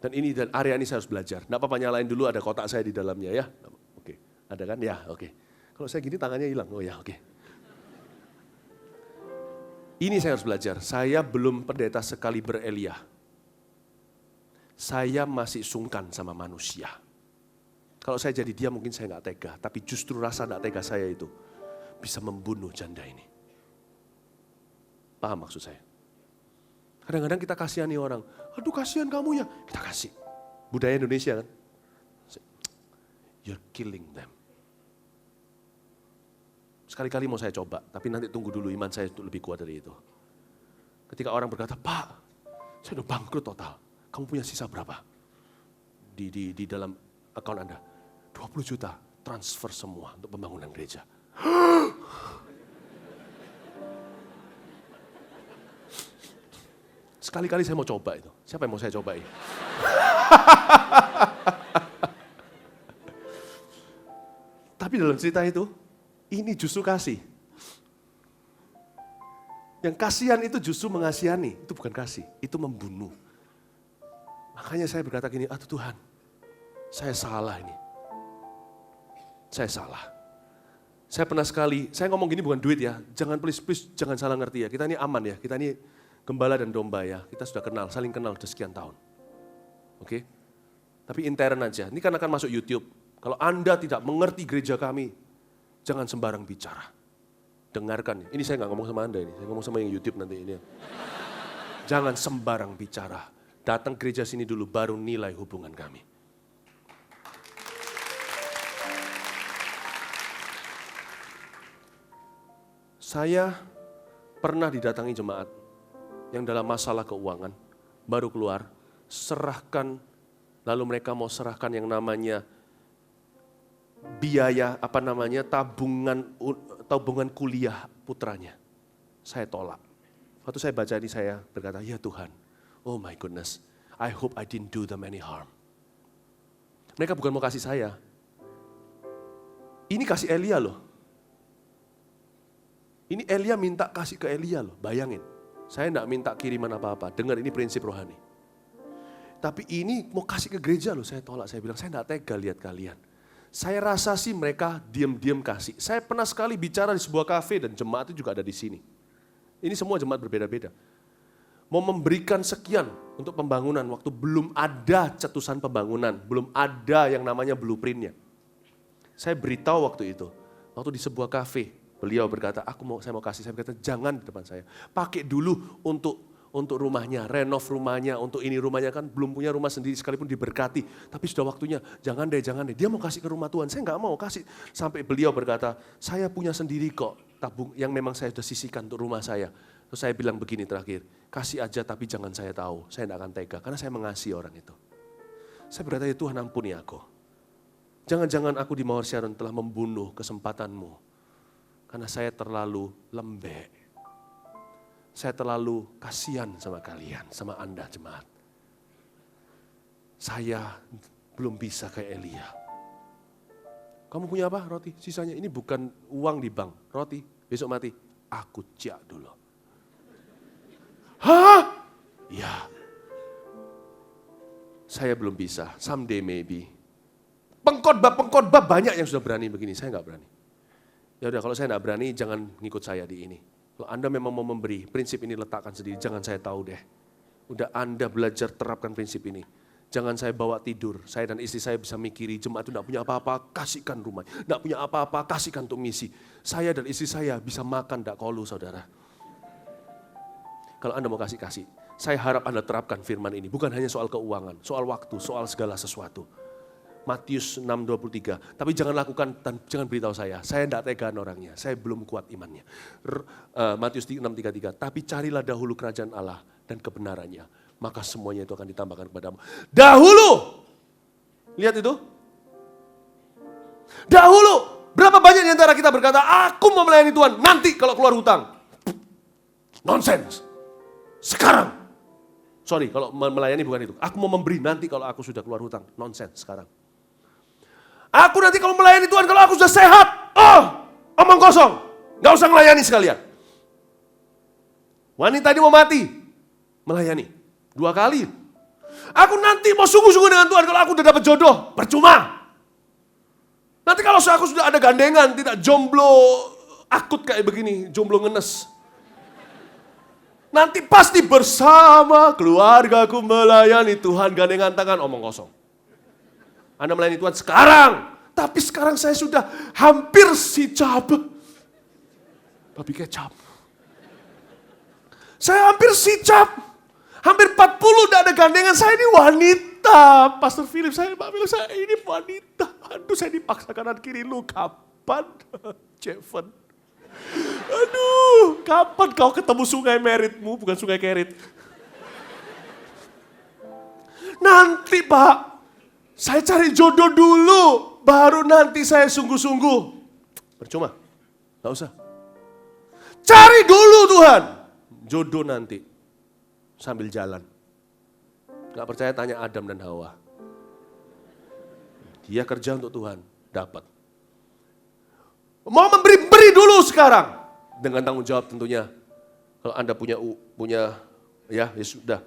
Dan area ini saya harus belajar. Nggak apa-apa nyalain dulu, ada kotak saya di dalamnya ya. Oke, ada kan? Ya, oke. Kalau saya gini tangannya hilang, oh ya oke. Ini saya harus belajar, saya belum pendeta sekaliber Elia. Saya masih sungkan sama manusia. Kalau saya jadi dia mungkin saya nggak tega, tapi justru rasa nggak tega saya itu bisa membunuh janda ini. Paham maksud saya? Kadang-kadang kita kasihani orang, aduh kasihan kamu ya, kita kasih. Budaya Indonesia kan, you're killing them. Sekali-kali mau saya coba, tapi nanti tunggu dulu iman saya itu lebih kuat dari itu. Ketika orang berkata, Pak, saya udah bangkrut total. Kamu punya sisa berapa? Di dalam akun Anda. 20 juta, transfer semua untuk pembangunan gereja. Sekali-kali saya mau coba itu. Siapa yang mau saya cobain? Tapi dalam cerita itu, ini justru kasih. Yang kasihan itu justru mengasihani. Itu bukan kasih, itu membunuh. Makanya saya berkata gini, Tuhan, saya salah ini. Saya salah. Saya pernah sekali, saya ngomong gini bukan duit ya. Jangan please jangan salah ngerti ya. Kita ini aman ya, kita ini gembala dan domba ya. Kita sudah kenal, saling kenal sudah sekian tahun. Oke? Tapi intern aja, ini kan akan masuk YouTube. Kalau Anda tidak mengerti gereja kami, jangan sembarang bicara. Dengarkan. Ini saya nggak ngomong sama Anda ini. Saya ngomong sama yang YouTube nanti ini. Jangan sembarang bicara. Datang gereja sini dulu baru nilai hubungan kami. Saya pernah didatangi jemaat yang dalam masalah keuangan. Baru keluar, serahkan. Lalu mereka mau serahkan yang namanya biaya tabungan kuliah putranya. Saya tolak. Waktu saya baca ini saya berkata, ya Tuhan, oh my goodness, I hope I didn't do them any harm. Mereka bukan mau kasih saya. Ini kasih Elia loh. Ini Elia minta kasih ke Elia loh, bayangin. Saya enggak minta kiriman apa-apa, dengar ini prinsip rohani. Tapi ini mau kasih ke gereja loh, saya tolak. Saya bilang, saya enggak tega lihat kalian. Saya rasa sih mereka diam-diam kasih. Saya pernah sekali bicara di sebuah kafe dan jemaat itu juga ada di sini. Ini semua jemaat berbeda-beda. Mau memberikan sekian untuk pembangunan, waktu belum ada cetusan pembangunan, belum ada yang namanya blueprintnya. Saya beritahu waktu itu, waktu di sebuah kafe, beliau berkata, saya mau kasih. Saya berkata, jangan di depan saya. Pakai dulu untuk rumahnya, renov rumahnya, untuk ini rumahnya kan belum punya rumah sendiri sekalipun diberkati. Tapi sudah waktunya, jangan deh. Dia mau kasih ke rumah Tuhan, saya nggak mau kasih. Sampai beliau berkata, saya punya sendiri kok tabung yang memang saya sudah sisihkan untuk rumah saya. Terus saya bilang begini terakhir, kasih aja tapi jangan saya tahu, saya tidak akan tega. Karena saya mengasihi orang itu. Saya berkata, ya Tuhan ampuni aku. Jangan-jangan aku di Mawar Sharon telah membunuh kesempatanmu. Karena saya terlalu lembek. Saya terlalu kasihan sama kalian, sama Anda jemaat. Saya belum bisa kayak Elia. Kamu punya apa roti? Sisanya ini bukan uang di bank, roti. Besok mati, aku cek dulu. Hah? Ya. Saya belum bisa, someday maybe. Pengkhotbah banyak yang sudah berani begini, saya nggak berani. Ya udah kalau saya nggak berani, jangan ngikut saya di ini. Kalau Anda memang mau memberi, prinsip ini letakkan sendiri, jangan saya tahu deh. Udah Anda belajar terapkan prinsip ini. Jangan saya bawa tidur, saya dan istri saya bisa mikiri, jemaat itu nggak punya apa-apa, kasihkan rumah. Nggak punya apa-apa, kasihkan untuk misi. Saya dan istri saya bisa makan, nggak kolu saudara. Kalau Anda mau kasih. Saya harap Anda terapkan firman ini, bukan hanya soal keuangan, soal waktu, soal segala sesuatu. Matius 6:23. Tapi jangan lakukan, jangan beritahu saya tidak tegaan orangnya, saya belum kuat imannya. Matius 6:33. Tapi carilah dahulu kerajaan Allah dan kebenarannya, maka semuanya itu akan ditambahkan kepadamu. Dahulu, lihat itu. Dahulu, berapa banyak di antara kita berkata, aku mau melayani Tuhan, nanti kalau keluar hutang. Nonsense. Sekarang. Sorry, kalau melayani bukan itu. Aku mau memberi nanti kalau aku sudah keluar hutang. Nonsense sekarang. Aku nanti kalau melayani Tuhan, kalau aku sudah sehat. Omong kosong. Gak usah melayani sekalian. Wanita ini mau mati. Melayani. 2 kali. Aku nanti mau sungguh-sungguh dengan Tuhan kalau aku udah dapat jodoh. Percuma. Nanti kalau aku sudah ada gandengan, tidak jomblo akut kayak begini. Jomblo ngenes. Nanti pasti bersama keluargaku melayani Tuhan, gandengan tangan, omong kosong. Anda melayani Tuhan sekarang, tapi sekarang saya sudah hampir sicap. Babi kecap. Saya hampir sicap. Hampir 40 tidak ada gandengan, saya ini wanita. Pastor Philip, saya bilang, saya ini wanita. Aduh, saya dipaksa kanan kiri, lu kapan? Jeffen. Aduh, kapan kau ketemu sungai meritmu, bukan sungai Kerit? Nanti Pak, saya cari jodoh dulu, baru nanti saya sungguh-sungguh. Percuma, gak usah. Cari dulu Tuhan, jodoh nanti, sambil jalan. Gak percaya tanya Adam dan Hawa. Dia kerja untuk Tuhan, dapat. Mau beri dulu sekarang. Dengan tanggung jawab tentunya. Kalau Anda punya ya sudah.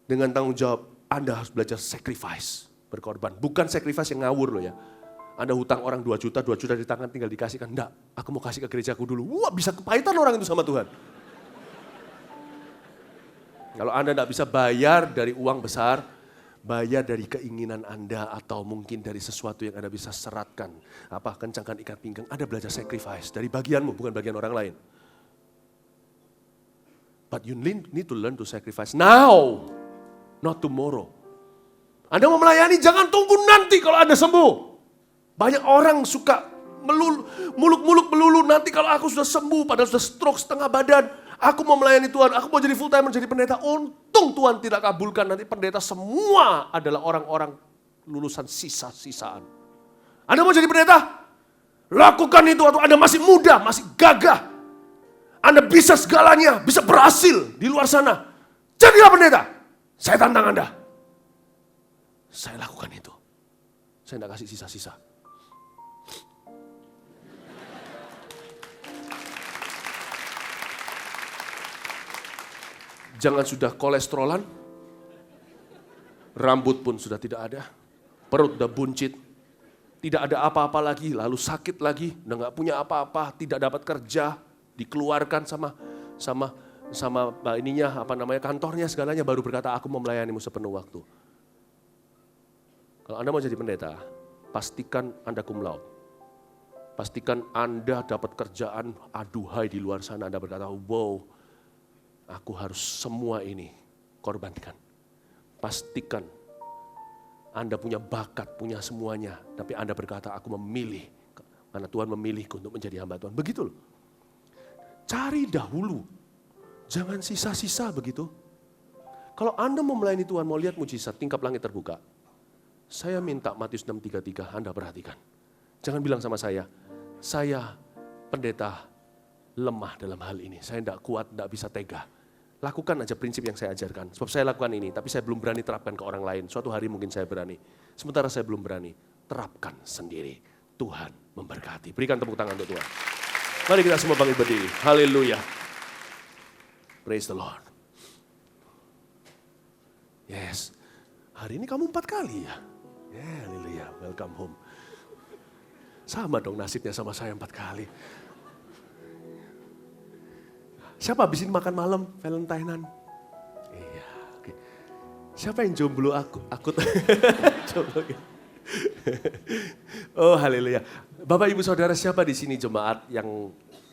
Dengan tanggung jawab, Anda harus belajar sacrifice, berkorban. Bukan sacrifice yang ngawur loh ya. Anda hutang orang 2 juta di tangan tinggal dikasihkan. Enggak, aku mau kasih ke gerejaku dulu. Wah, bisa kepahitan orang itu sama Tuhan. Kalau Anda enggak bisa bayar dari uang besar, bayar dari keinginan Anda atau mungkin dari sesuatu yang Anda bisa seratkan. Kencangkan ikat pinggang, Anda belajar sacrifice dari bagianmu, bukan bagian orang lain. But you need to learn to sacrifice now, not tomorrow. Anda mau melayani, jangan tunggu nanti kalau Anda sembuh. Banyak orang suka muluk-muluk melulu, nanti kalau aku sudah sembuh, padahal sudah stroke setengah badan. Aku mau melayani Tuhan, aku mau jadi full time menjadi pendeta. Untung Tuhan tidak kabulkan, nanti pendeta semua adalah orang-orang lulusan sisa-sisaan. Anda mau jadi pendeta? Lakukan itu waktu Anda masih muda, masih gagah. Anda bisa segalanya, bisa berhasil di luar sana. Jadilah pendeta. Saya tantang Anda. Saya lakukan itu. Saya tidak kasih sisa-sisa. Jangan sudah kolesterolan, rambut pun sudah tidak ada, perut udah buncit, tidak ada apa-apa lagi, lalu sakit lagi, udah gak punya apa-apa, tidak dapat kerja, dikeluarkan sama kantornya segalanya, baru berkata aku mau melayanimu sepenuh waktu. Kalau Anda mau jadi pendeta, pastikan Anda cum laude. Pastikan Anda dapat kerjaan, aduhai di luar sana, Anda berkata, wow, aku harus semua ini korbankan. Pastikan Anda punya bakat, punya semuanya, tapi Anda berkata, aku memilih, karena Tuhan memilihku untuk menjadi hamba Tuhan. Begitu loh. Cari dahulu, jangan sisa-sisa begitu. Kalau Anda mau melayani Tuhan, mau lihat mujizat, tingkap langit terbuka. Saya minta Matius 6:33, Anda perhatikan. Jangan bilang sama saya pendeta lemah dalam hal ini. Saya tidak kuat, tidak bisa tega. Lakukan aja prinsip yang saya ajarkan. Sebab saya lakukan ini, tapi saya belum berani terapkan ke orang lain. Suatu hari mungkin saya berani. Sementara saya belum berani, terapkan sendiri. Tuhan memberkati. Berikan tepuk tangan untuk Tuhan. Mari kita semua bangkit berdiri. Haleluya. Praise the Lord. Yes. Hari ini kamu 4 kali ya. Yeah, haleluya. Welcome home. Sama dong nasibnya sama saya 4 kali. Siapa habis ini makan malam, Valentinean? Iya, oke. Siapa yang jomblo akut? Jomblo. Oh, haleluya. Bapak, Ibu, Saudara, siapa di sini jemaat yang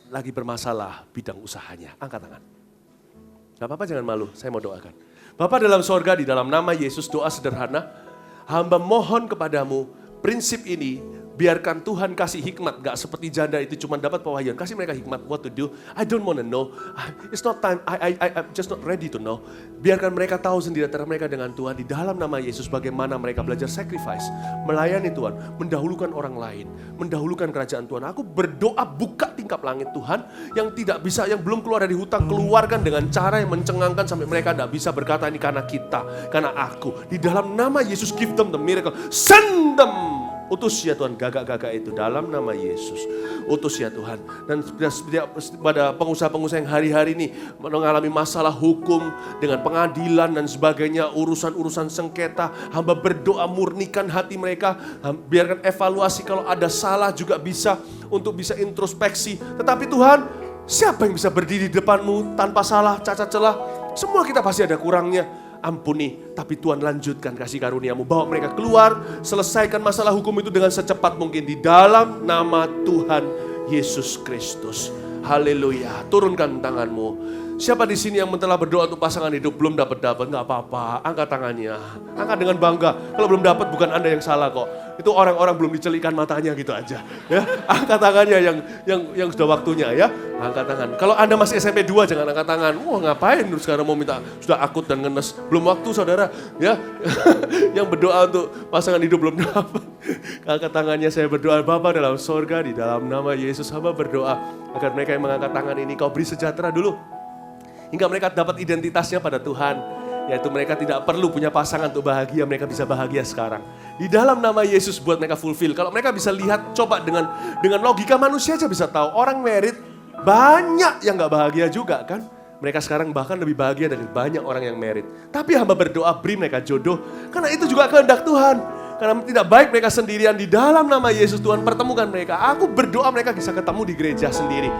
lagi bermasalah bidang usahanya? Angkat tangan. Gak apa-apa, jangan malu, saya mau doakan. Bapak dalam sorga, di dalam nama Yesus, doa sederhana. Hamba mohon kepadamu, prinsip ini, biarkan Tuhan kasih hikmat, gak seperti janda itu cuma dapat pewahyuan. Kasih mereka hikmat, what to do. I don't want to know. It's not time, I'm just not ready to know. Biarkan mereka tahu sendiri antara mereka dengan Tuhan. Di dalam nama Yesus bagaimana mereka belajar sacrifice. Melayani Tuhan, mendahulukan orang lain. Mendahulukan kerajaan Tuhan. Aku berdoa buka tingkap langit Tuhan. Yang tidak bisa, yang belum keluar dari hutang, keluarkan dengan cara yang mencengangkan sampai mereka tidak bisa berkata ini karena kita, karena aku. Di dalam nama Yesus give them the miracle. Send them. Utus ya Tuhan gagak-gagak itu dalam nama Yesus. Utus ya Tuhan. Dan pada pengusaha-pengusaha yang hari-hari ini mengalami masalah hukum dengan pengadilan dan sebagainya, urusan-urusan sengketa, hamba berdoa murnikan hati mereka, biarkan evaluasi kalau ada salah juga bisa untuk bisa introspeksi. Tetapi Tuhan, siapa yang bisa berdiri di depanmu tanpa salah, cacat celah? Semua kita pasti ada kurangnya. Ampuni, tapi Tuhan lanjutkan kasih karunia-Mu. Bawa mereka keluar, selesaikan masalah hukum itu dengan secepat mungkin. Di dalam nama Tuhan Yesus Kristus. Haleluya, turunkan tanganmu. Siapa di sini yang telah berdoa untuk pasangan hidup, belum dapat, nggak apa-apa, angkat tangannya. Angkat dengan bangga, kalau belum dapat bukan Anda yang salah kok. Itu orang-orang belum dicelikan matanya gitu aja. Ya, angkat tangannya yang sudah waktunya ya. Angkat tangan. Kalau Anda masih SMP 2 jangan angkat tangan. Wah ngapain sekarang mau minta, sudah akut dan ngenes. Belum waktu saudara. Ya, yang berdoa untuk pasangan hidup belum dapat. Angkat tangannya, saya berdoa Bapa dalam sorga, di dalam nama Yesus hamba berdoa. Agar mereka yang mengangkat tangan ini kau beri sejahtera dulu. Hingga mereka dapat identitasnya pada Tuhan. Yaitu mereka tidak perlu punya pasangan untuk bahagia, mereka bisa bahagia sekarang. Di dalam nama Yesus buat mereka fulfill. Kalau mereka bisa lihat, coba dengan logika manusia aja bisa tahu. Orang married, banyak yang gak bahagia juga kan. Mereka sekarang bahkan lebih bahagia dari banyak orang yang married. Tapi hamba berdoa beri mereka jodoh. Karena itu juga kehendak Tuhan. Karena tidak baik mereka sendirian. Di dalam nama Yesus Tuhan pertemukan mereka. Aku berdoa mereka bisa ketemu di gereja sendiri.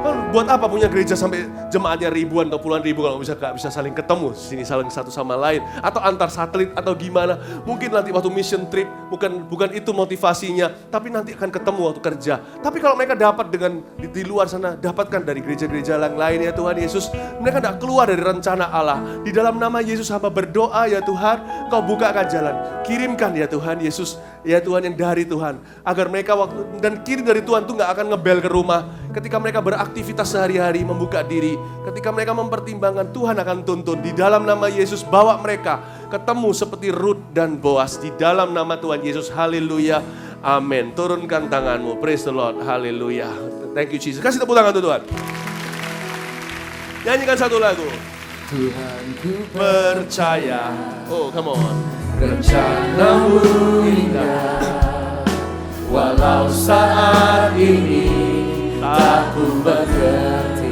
Buat apa punya gereja sampai jemaatnya ribuan atau puluhan ribu kalau gak bisa saling ketemu sini saling satu sama lain, atau antar satelit atau gimana? Mungkin nanti waktu mission trip bukan itu motivasinya, tapi nanti akan ketemu waktu kerja. Tapi kalau mereka dapat dengan di luar sana, dapatkan dari gereja-gereja yang lain ya Tuhan Yesus. Mereka tidak keluar dari rencana Allah. Di dalam nama Yesus hamba berdoa ya Tuhan, Kau bukakan jalan. Kirimkan ya Tuhan Yesus, ya Tuhan yang dari Tuhan, agar mereka waktu dan kirim dari Tuhan tuh nggak akan ngebel ke rumah. Ketika mereka beraktivitas sehari-hari membuka diri, ketika mereka mempertimbangkan, Tuhan akan tuntun. Di dalam nama Yesus bawa mereka ketemu seperti Ruth dan Boas. Di dalam nama Tuhan Yesus, haleluya, amin. Turunkan tanganmu, praise the Lord, haleluya. Thank you Jesus. Kasih tepuk tangan untuk Tuhan. Nyanyikan satu lagu.
Tuhanku
Percaya. Oh, come on.
rencana-Mu indah, walau saat ini tak ku mengerti.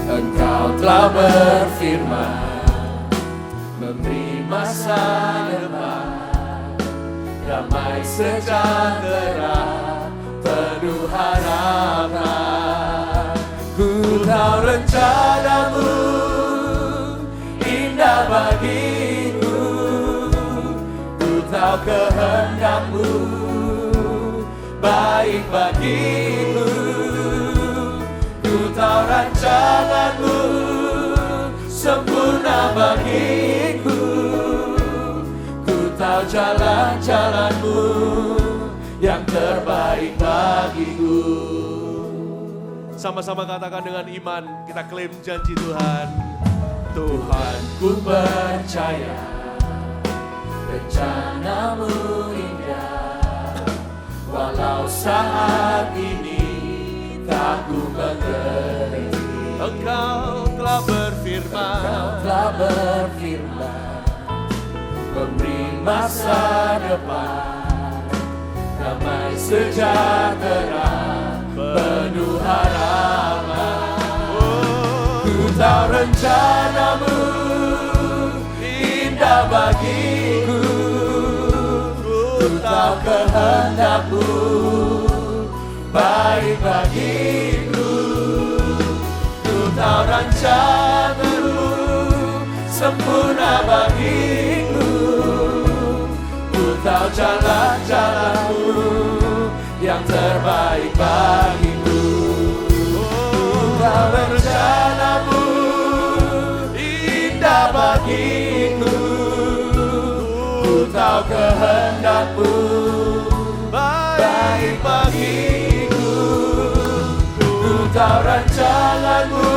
Engkau telah berfirman, memberi masa depan, damai sejahtera, penuh harapan. Ku tahu rencanamu indah bagiku, ku tahu kehendakmu baik bagiku, ku tahu rancanganmu sempurna bagiku, ku tahu jalan-jalanmu yang terbaik bagiku.
Sama-sama katakan dengan iman, kita klaim janji Tuhan.
Tuhan, ku percaya rencanamu indah, walau saat ini tak ku mengerti.
Engkau telah berfirman,
Engkau telah berfirman, memberi masa depan, damai sejahtera, penuh harapan. Ku tahu rencanamu indah bagiku, ku tahu kehendakmu baik bagiku, ku tahu rancanganmu sempurna bagiku, ku tahu jalan-jalanmu yang terbaik bagiku. Ku tahu rencanamu indah bagiku, ku tahu kehendakmu baik bagiku, ku tahu rancanganmu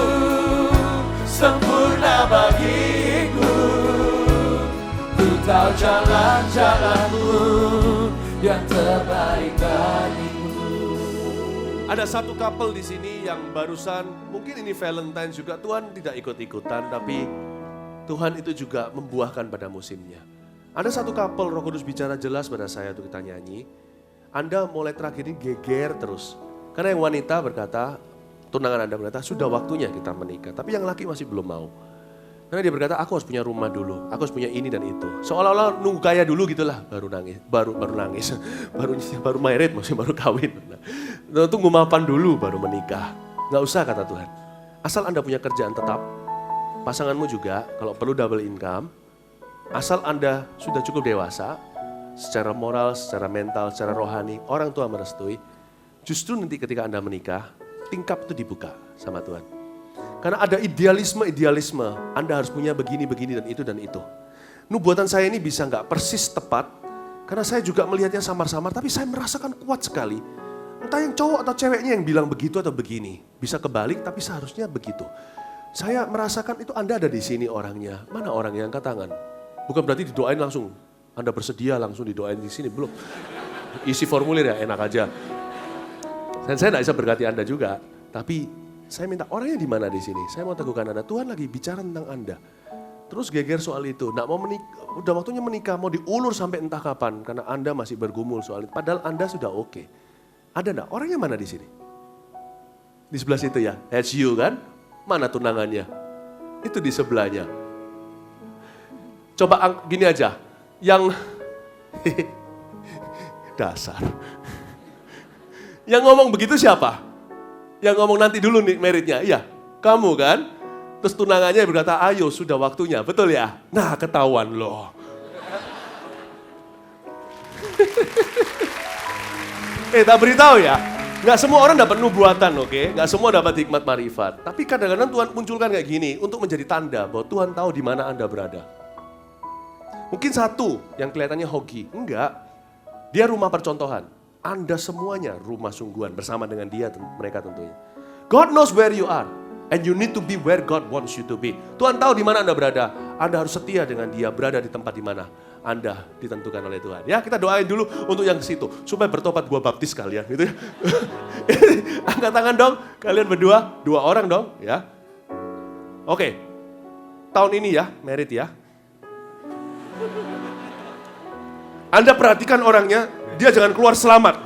sempurna bagiku, ku tahu jalan-jalanmu yang terbaik bagiku.
ada satu couple di sini yang barusan, mungkin ini Valentine juga, Tuhan tidak ikut-ikutan, tapi Tuhan itu juga membuahkan pada musimnya. Ada satu couple, Roh Kudus bicara jelas pada saya untuk kita nyanyi. Anda mulai terakhir ini geger terus. Karena yang wanita berkata, tunangan Anda berkata, sudah waktunya kita menikah. Tapi yang laki masih belum mau. Karena dia berkata, aku harus punya rumah dulu, aku harus punya ini dan itu. Seolah-olah nunggu kaya dulu gitulah, baru nangis, baru nangis, baru married, maksudnya baru kawin. Tunggu mapan dulu baru menikah. Nggak usah kata Tuhan. Asal Anda punya kerjaan tetap, pasanganmu juga kalau perlu double income, asal Anda sudah cukup dewasa, secara moral, secara mental, secara rohani, orang tua merestui, justru nanti ketika Anda menikah, tingkap itu dibuka sama Tuhan. Karena ada idealisme, Anda harus punya begini, dan itu. Nubuatan saya ini bisa nggak persis tepat, karena saya juga melihatnya samar-samar, tapi saya merasakan kuat sekali. Entah yang cowok atau ceweknya yang bilang begitu atau begini. Bisa kebalik, tapi seharusnya begitu. Saya merasakan itu Anda ada di sini orangnya. Mana orang yang angkat tangan? Bukan berarti didoain langsung. Anda bersedia langsung didoain di sini, belum. Isi formulir ya, enak aja. Dan saya nggak bisa berkati Anda juga, tapi saya minta orangnya di mana di sini. Saya mau teguhkan Anda, Tuhan lagi bicara tentang Anda. Terus geger soal itu, nggak mau menikah, udah waktunya menikah, mau diulur sampai entah kapan, karena Anda masih bergumul soal itu. Padahal Anda sudah oke. Ada nggak? Orangnya mana di sini? Di sebelah situ ya, that's you kan? Mana tunangannya? Itu di sebelahnya. Coba gini aja, yang dasar. Yang ngomong begitu siapa? Yang ngomong nanti dulu nih meritnya, iya kamu kan? Terus tunangannya berkata, ayo sudah waktunya, betul ya? Nah ketahuan loh. Tak beritahu ya, gak semua orang dapat nubuatan, oke? Gak semua dapat hikmat marifat. Tapi kadang-kadang Tuhan munculkan kayak gini untuk menjadi tanda bahwa Tuhan tahu di mana Anda berada. Mungkin satu yang kelihatannya hoki, enggak. Dia rumah percontohan. Anda semuanya rumah sungguhan bersama dengan dia, mereka tentunya. God knows where you are and you need to be where God wants you to be. Tuhan tahu di mana Anda berada. Anda harus setia dengan dia, berada di tempat di mana Anda ditentukan oleh Tuhan. Ya, kita doain dulu untuk yang ke situ supaya bertobat, gua baptis kalian gitu ya. Angkat tangan dong, kalian berdua, 2 orang dong, ya. Oke. Tahun ini ya, merit ya. Anda perhatikan orangnya, dia jangan keluar selamat.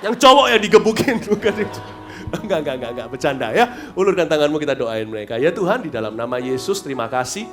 Yang cowok yang digebukin, bukan itu. Enggak, bercanda ya. Ulurkan tanganmu, kita doain mereka. Ya Tuhan, di dalam nama Yesus, terima kasih.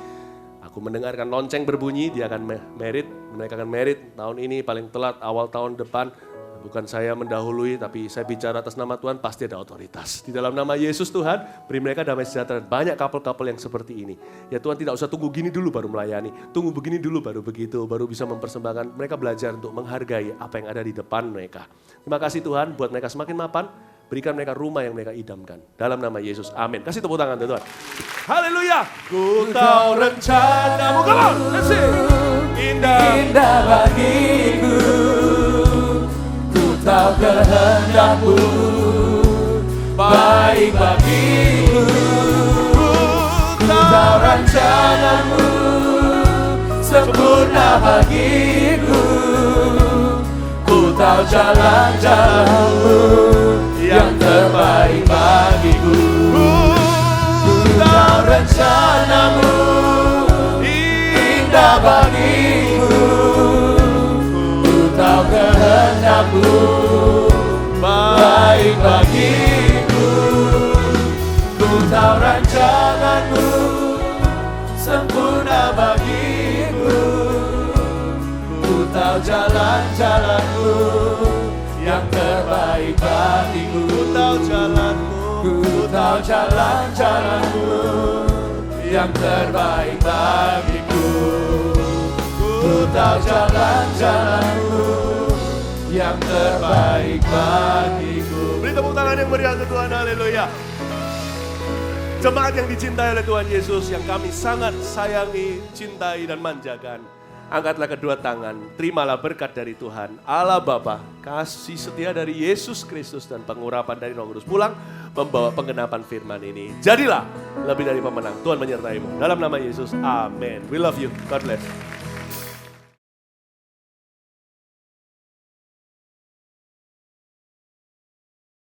Aku mendengarkan lonceng berbunyi, dia akan merit, mereka akan merit tahun ini paling telat awal tahun depan. Bukan saya mendahului, tapi saya bicara atas nama Tuhan, pasti ada otoritas. Di dalam nama Yesus Tuhan, beri mereka damai sejahtera. Banyak couple-couple yang seperti ini. Ya Tuhan, tidak usah tunggu gini dulu baru melayani. Tunggu begini dulu baru begitu, baru bisa mempersembahkan. Mereka belajar untuk menghargai apa yang ada di depan mereka. Terima kasih Tuhan, buat mereka semakin mapan. Berikan mereka rumah yang mereka idamkan. Dalam nama Yesus, amin. Kasih tepuk tangan Tuhan. Haleluya. Ku tahu rencanamu. Come on, let's sing.
Indah bagiku, ku tahu kehendakmu, baik bagiku. Ku tahu rencanamu, sempurna bagiku. Ku tahu jalan-jalanmu yang terbaik bagiku. Ku tahu rencanamu, indah bagiku. Ku tahu kehendakmu, baik bagiku. Ku tahu rancanganmu, sempurna bagiku. Ku tahu jalan-jalanmu yang terbaik bagiku.
Ku tahu jalanmu.
Ku tahu jalan-jalanmu yang terbaik bagiku. Ku tahu jalan-jalanmu yang terbaik bagiku.
Beri tepuk tangan yang meriah untuk Tuhan, haleluya. Jemaat yang dicintai oleh Tuhan Yesus, yang kami sangat sayangi, cintai dan manjakan. Angkatlah kedua tangan, terimalah berkat dari Tuhan, Allah Bapa, kasih setia dari Yesus Kristus dan pengurapan dari Roh Kudus pulang membawa penggenapan firman ini. Jadilah lebih dari pemenang. Tuhan menyertai-mu. Dalam nama Yesus, amin. We love you. God bless.